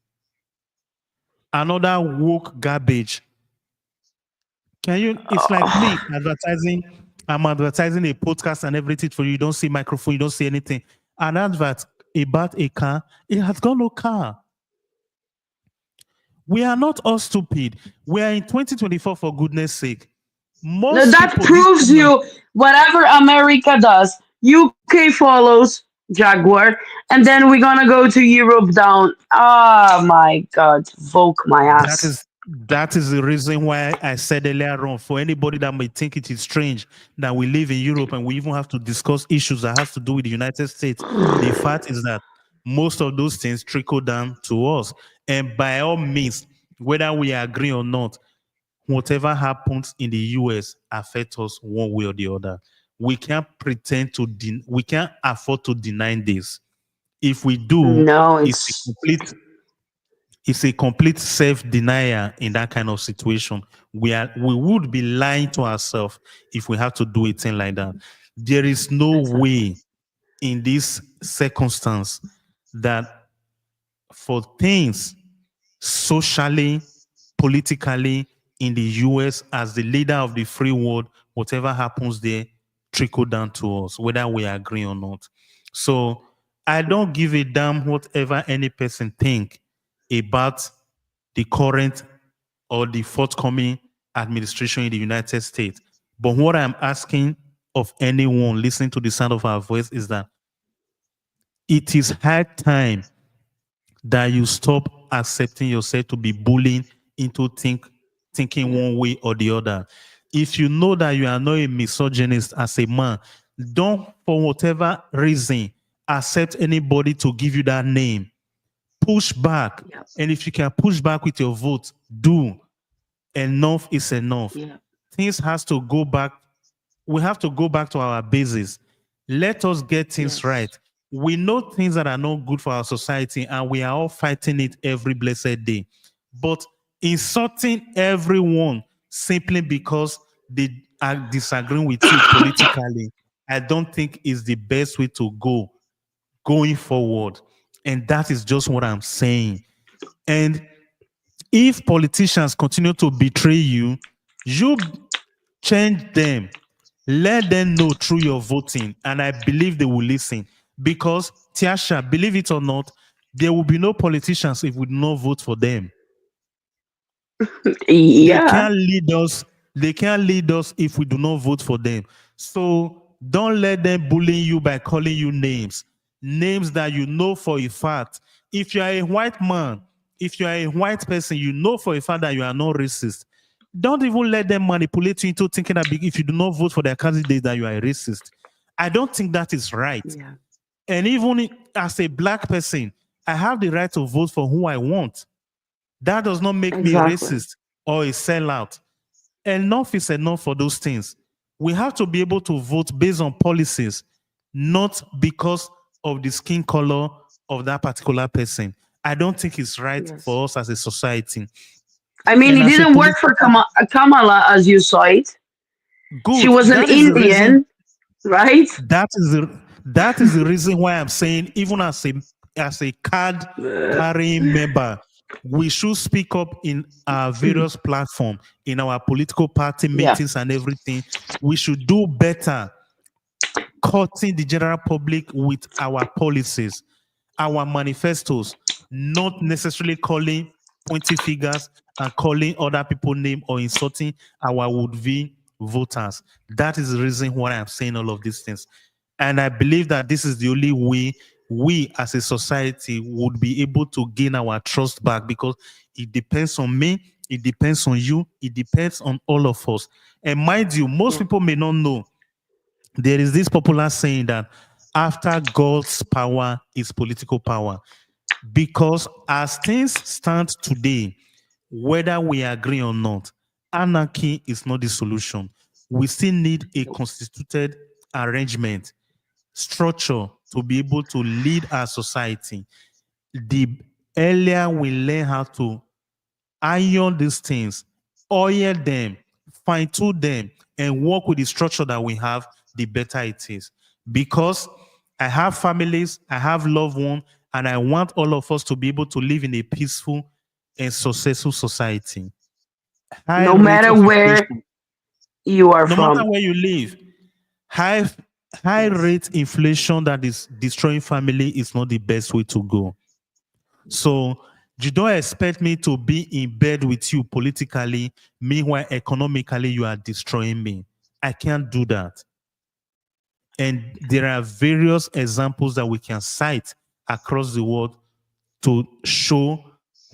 Another woke garbage. Can you? It's like me Oh, advertising. I'm advertising a podcast and everything for you. You don't see microphone. You don't see anything. An advert about a car. It has got no car. We are not all stupid. We are in 2024 for goodness sake. no, Most that people this proves time you whatever America does, UK follows Jaguar, and then we're gonna go to Europe down. Ah, my God, Vogue my that ass. is that is the reason why I said earlier on, for anybody that may think it is strange that we live in Europe and we even have to discuss issues that has to do with the United States. The fact is that most of those things trickle down to us. And by all means, whether we agree or not, whatever happens in the US affects us one way or the other. We can't pretend to we can't afford to deny this. If we do, No, it's a complete self-denial in that kind of situation. We would be lying to ourselves if we have to do a thing like that. There is no exactly. way in this circumstance that for things socially, politically in the US as the leader of the free world, whatever happens there trickle down to us, whether we agree or not. So I don't give a damn whatever any person think about the current or the forthcoming administration in the United States. But what I'm asking of anyone listening to the sound of our voice is that it is high time that you stop accepting yourself to be bullied into thinking Yeah. one way or the other. If you know that you are not a misogynist as a man, don't for whatever reason accept anybody to give you that name. Push back. Yeah. And if you can push back with your vote, do. Enough is enough. Yeah. Things has to go back. We have to go back to our bases. Let us get things Yes. right. We know things that are not good for our society, and we are all fighting it every blessed day. But insulting everyone simply because they are disagreeing with you politically, I don't think is the best way to go going forward. And that is just what I'm saying. And if politicians continue to betray you, you change them. Let them know through your voting, and I believe they will listen. Because Tiasha, believe it or not, there will be no politicians if we do not vote for them. They Yeah. can't lead us. They can't lead us if we do not vote for them. So don't let them bully you by calling you names that you know for a fact. If you are a white man, if you are a white person, you know for a fact that you are not racist. Don't even let them manipulate you into thinking that if you do not vote for their candidate that you are a racist. I don't think that is right. Yeah. And even as a black person, I have the right to vote for who I want. That does not make me a Exactly. racist or a sellout. Enough is enough for those things. We have to be able to vote based on policies, not because of the skin color of that particular person. I don't think it's right Yes. for us as a society. I mean, And it as a didn't work for political, Kamala as you saw it. She good. was an That is the reason. Indian, right? That is the reason why I'm saying, even as a card Uh, carrying member, we should speak up in our various platforms, in our political party yeah. meetings and everything. We should do better cutting the general public with our policies, our manifestos, not necessarily calling pointy figures and calling other people name or insulting our would-be voters. That is the reason why I'm saying all of these things. And I believe that this is the only way we as a society would be able to gain our trust back, because it depends on me, it depends on you, it depends on all of us. And mind you, most Yeah. people may not know there is this popular saying that after God's power is political power. Because as things stand today, whether we agree or not, anarchy is not the solution. We still need a Nope. constituted arrangement, structure to be able to lead our society. The earlier we learn how to iron these things, oil them, fine tune them, and work with the structure that we have, the better it is. Because I have families, I have loved ones, and I want all of us to be able to live in a peaceful and successful society. High No rate matter of where inflation, you are no matter from. where you live, high high Yes. rate inflation that is destroying family is not the best way to go. So you don't expect me to be in bed with you politically, meanwhile, economically, you are destroying me. I can't do that. And there are various examples that we can cite across the world to show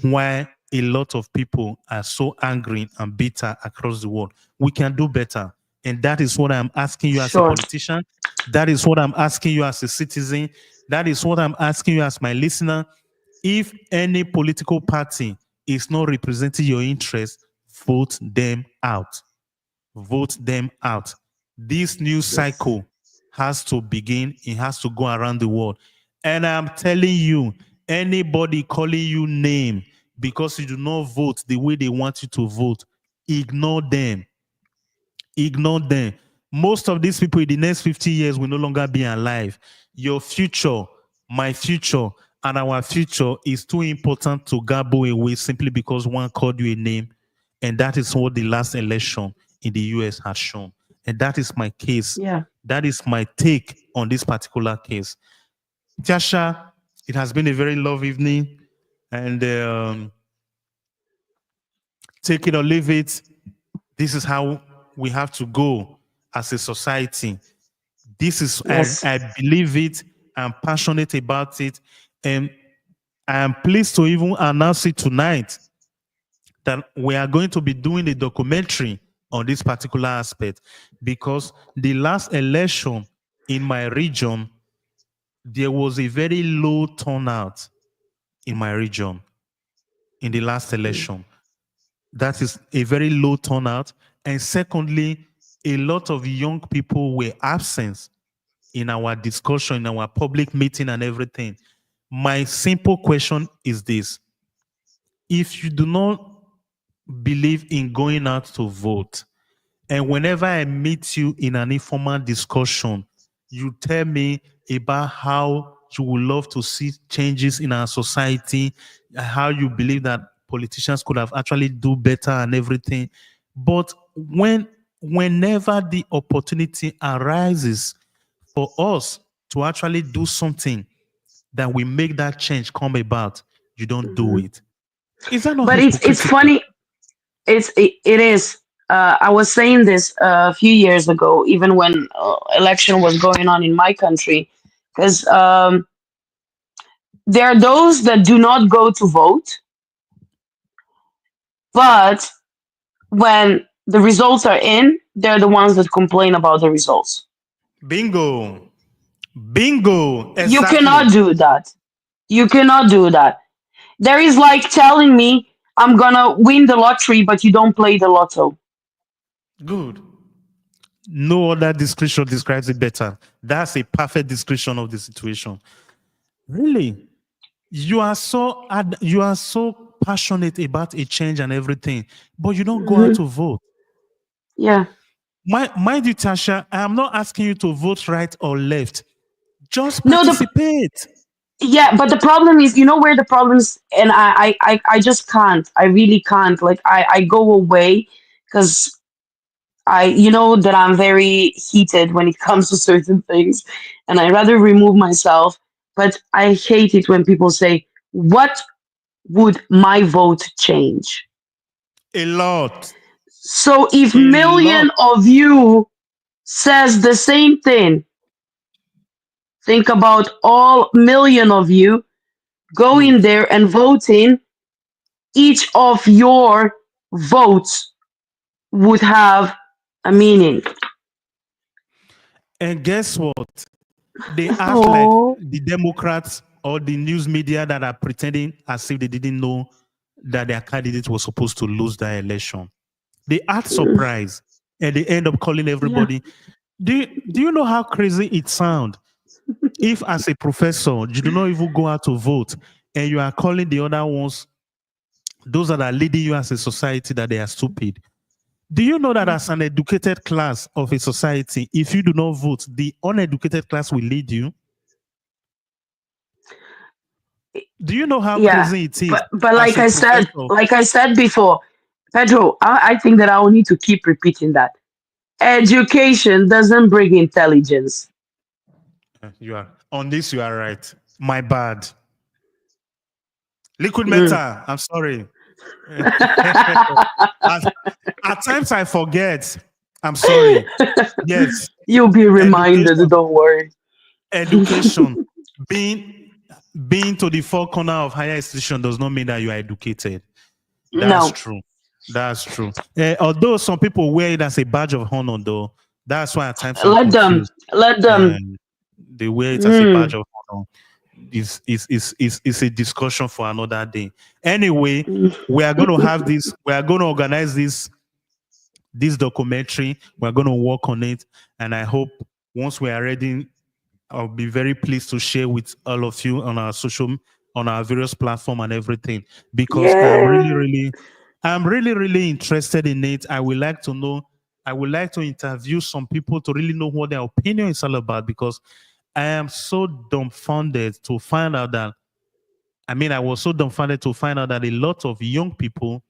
why a lot of people are so angry and bitter across the world. We can do better. And that is what I'm asking you as a Sure. politician. That is what I'm asking you as a citizen. That is what I'm asking you as my listener. If any political party is not representing your interests, vote them out. Vote them out. This new Yes. cycle has to begin. It has to go around the world. And I'm telling you, anybody calling you name because you do not vote the way they want you to vote, ignore them. Ignore them. Most of these people in the next 50 years will no longer be alive. Your future, my future, and our future is too important to gamble away simply because one called you a name. And that is what the last election in the US has shown. And that is my case. Yeah. That is my take on this particular case. Tiasha, it has been a very love evening. And take it or leave it. This is how we have to go as a society. This is, Yes. I believe it. I'm passionate about it. And I am pleased to even announce it tonight that we are going to be doing a documentary on this particular aspect because the last election in my region, there was a very low turnout in my region in the last election. That is a very low turnout. And secondly, a lot of young people were absent in our discussion, in our public meeting and everything. My simple question is this. If you do not believe in going out to vote, and whenever I meet you in an informal discussion, you tell me about how you would love to see changes in our society, how you believe that politicians could have actually do better and everything. But whenever the opportunity arises for us to actually do something that will make that change come about, you don't do Mhm. it. Is that not But it's hypocritical? funny. It is. I was saying this a few years ago, even when election was going on in my country, because there are those that do not go to vote, but when the results are in, they're the ones that complain about the results. Bingo. Bingo. You Exactly. cannot do that. You cannot do that. There is like telling me I'm gonna win the lottery, but you don't play the lotto. Good. No other description describes it better. That's a perfect description of the situation. Really? You are so passionate about a change and everything, but you don't go out Hmm. to vote. Yeah. Mind you, Tasha, I am not asking you to vote right or left. Just No, the participate. yeah, but the problem is, you know where the problems, and I just can't. I really can't. Like I go away because you know that I'm very heated when it comes to certain things, and I rather remove myself. But I hate it when people say, "What would my vote change?" A lot. So if A lot. million of you says the same thing, think about all million of you going Good. there and voting. Each of your votes would have a meaning. And guess what? They act like Oh. the Democrats or the news media that are pretending as if they didn't know that their candidate was supposed to lose that election. They act Mm, surprised and they end up calling yeah. everybody. Do you know how crazy it sounds if, as a professor, you do not even go out to vote and you are calling the other ones, those that are leading you as a society, that they are stupid? Do you know that as an educated class of a society, if you do not vote, the uneducated class will lead you? Do you know how Yeah. crazy it is But as a professor? like I said before, Pedro, I think that I will need to keep repeating that. Education doesn't bring intelligence. You are on this. You are right. My bad. Liquid Mm. metal. I'm sorry. at, at times I forget. I'm sorry. Yes, You'll be reminded, education, don't worry. education. Being being to the four corner of higher institution does not mean that you are educated. That's No. true. That's true. Although some people wear it as a badge of honor, though, that's why at times I'm Let them. confused. Let them. And they wear it as a badge Mm. of honor. Is a discussion for another day. Anyway, Mm. we are going to have this. We are going to organize this documentary. We are going to work on it, and I hope once we are ready I'll be very pleased to share with all of you on our on our various platform and everything, because Yeah. I'm really, really interested in it. I would like to know, I would like to interview some people to really know what their opinion is all about, because I am so dumbfounded to find out that, I was so dumbfounded to find out that a lot of young people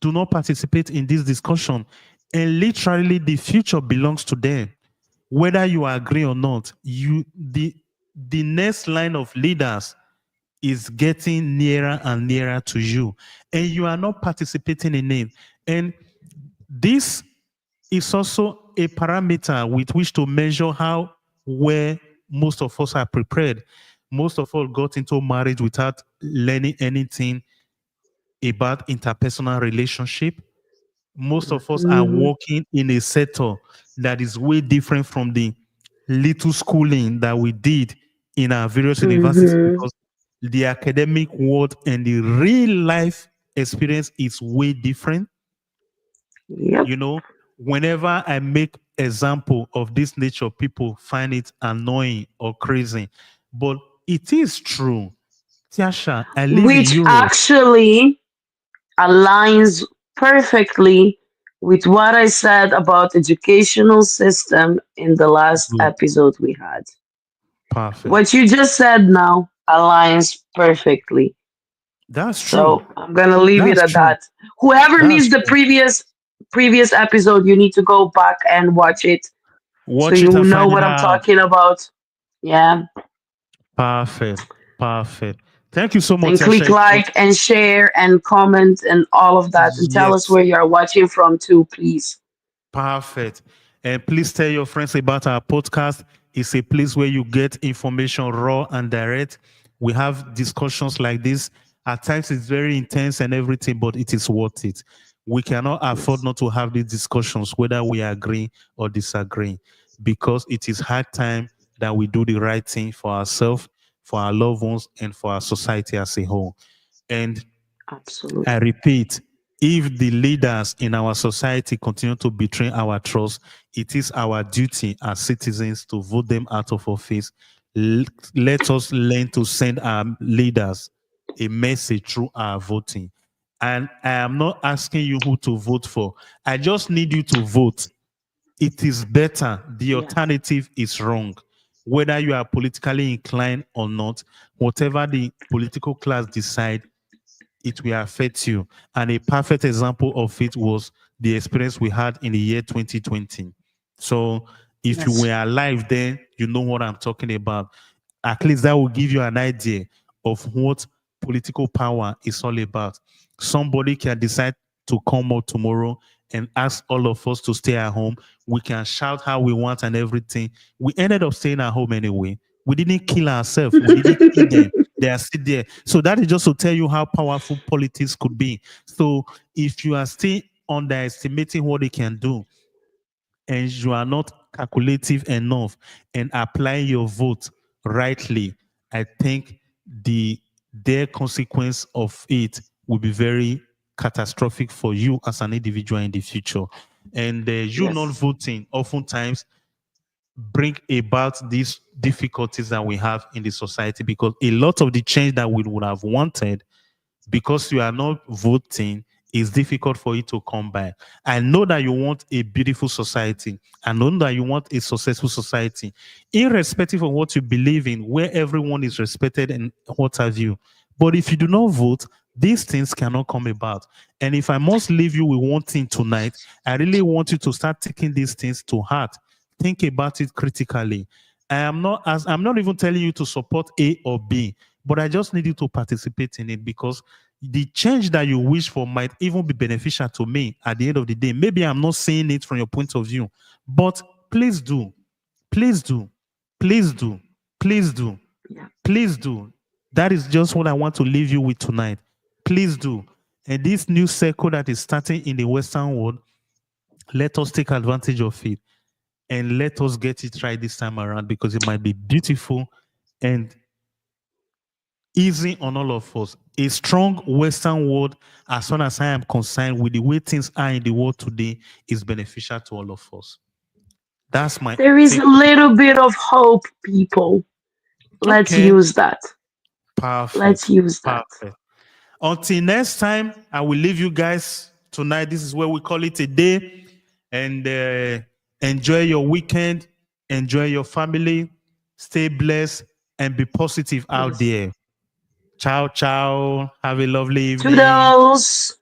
do not participate in this discussion. And literally, the future belongs to them. Whether you agree or not, the next line of leaders is getting nearer and nearer to you, and you are not participating in it. And this is also a parameter with which to measure how well most of us are prepared. Most of us got into marriage without learning anything about interpersonal relationship. Most of us are Mhm. working in a sector that is way different from the little schooling that we did in our various universities, Mhm. because the academic world and the real life experience is way different. Yep. You know, whenever I make example of this nature, people find it annoying or crazy, but it is true. Tiasha, I live in Which Europe. actually aligns perfectly with what I said about educational system in the last Good. episode we had. Perfect. What you just said now aligns perfectly. That's true. So I'm gonna leave it That's at true. that. Whoever That's missed the true. previous episode, you need to go back and watch it so Watch it you and know find it what I'm out. talking about. Yeah. Perfect. Perfect. Thank you so much, And click Yasha. It was like and share and comment and all of that. And tell us yes, where you are watching from too, please. perfect. And please tell your friends about our podcast. It's a place where you get information raw and direct. We have discussions like this. At times it's very intense and everything, but it is worth it. We cannot afford Yes. not to have these discussions, whether we agree or disagree, because it is hard time that we do the right thing for ourselves, for our loved ones, and for our society as a whole. And I Absolutely. repeat, if the leaders in our society continue to betray our trust, it is our duty as citizens to vote them out of office. L- Let us learn to send our leaders a message through our voting. And I am not asking you who to vote for. I just need you to vote. It is better. The Yeah. alternative is wrong. Whether you are politically inclined or not, whatever the political class decide, it will affect you. And a perfect example of it was the experience we had in the year 2020. So if you Yes. were alive then, you know what I'm talking about. At least that will give you an idea of what political power is all about. Somebody can decide to come out tomorrow and ask all of us to stay at home. We can shout how we want and everything. We ended up staying at home anyway. We didn't kill ourselves. We didn't kill them. They are still there. So that is just to tell you how powerful politics could be. So if you are still underestimating what they can do, and you are not calculative enough and applying your vote rightly, I think the their consequence of it will be very catastrophic for you as an individual in the future. And you not Yes. voting oftentimes bring about these difficulties that we have in the society, because a lot of the change that we would have wanted, because you are not voting, it's difficult for you to come by. I know that you want a beautiful society. I know that you want a successful society, irrespective of what you believe in, where everyone is respected and what have you. But if you do not vote, these things cannot come about. And if I must leave you with one thing tonight, I really want you to start taking these things to heart. Think about it critically. I'm not even telling you to support A or B, but I just need you to participate in it, because the change that you wish for might even be beneficial to me at the end of the day. Maybe I'm not saying it from your point of view, but please do, please do, please do, please do, Yeah. please do. That is just what I want to leave you with tonight. Please do. And this new circle that is starting in the Western world, let us take advantage of it and let us get it right this time around, because it might be beautiful and easy on all of us. A strong Western world, as far as I am concerned, with the way things are in the world today, is beneficial to all of us. That's my There is take. a little bit of hope, people. Let's Okay, use that. Let's perfect, use that. perfect. Until next time, I will leave you guys tonight. This is where we call it a day. And enjoy your weekend, enjoy your family, stay blessed, and be positive out Yes. there. Ciao, ciao. Have a lovely evening. Toodles.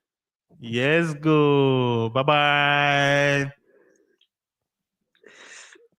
Yes, go. Bye bye.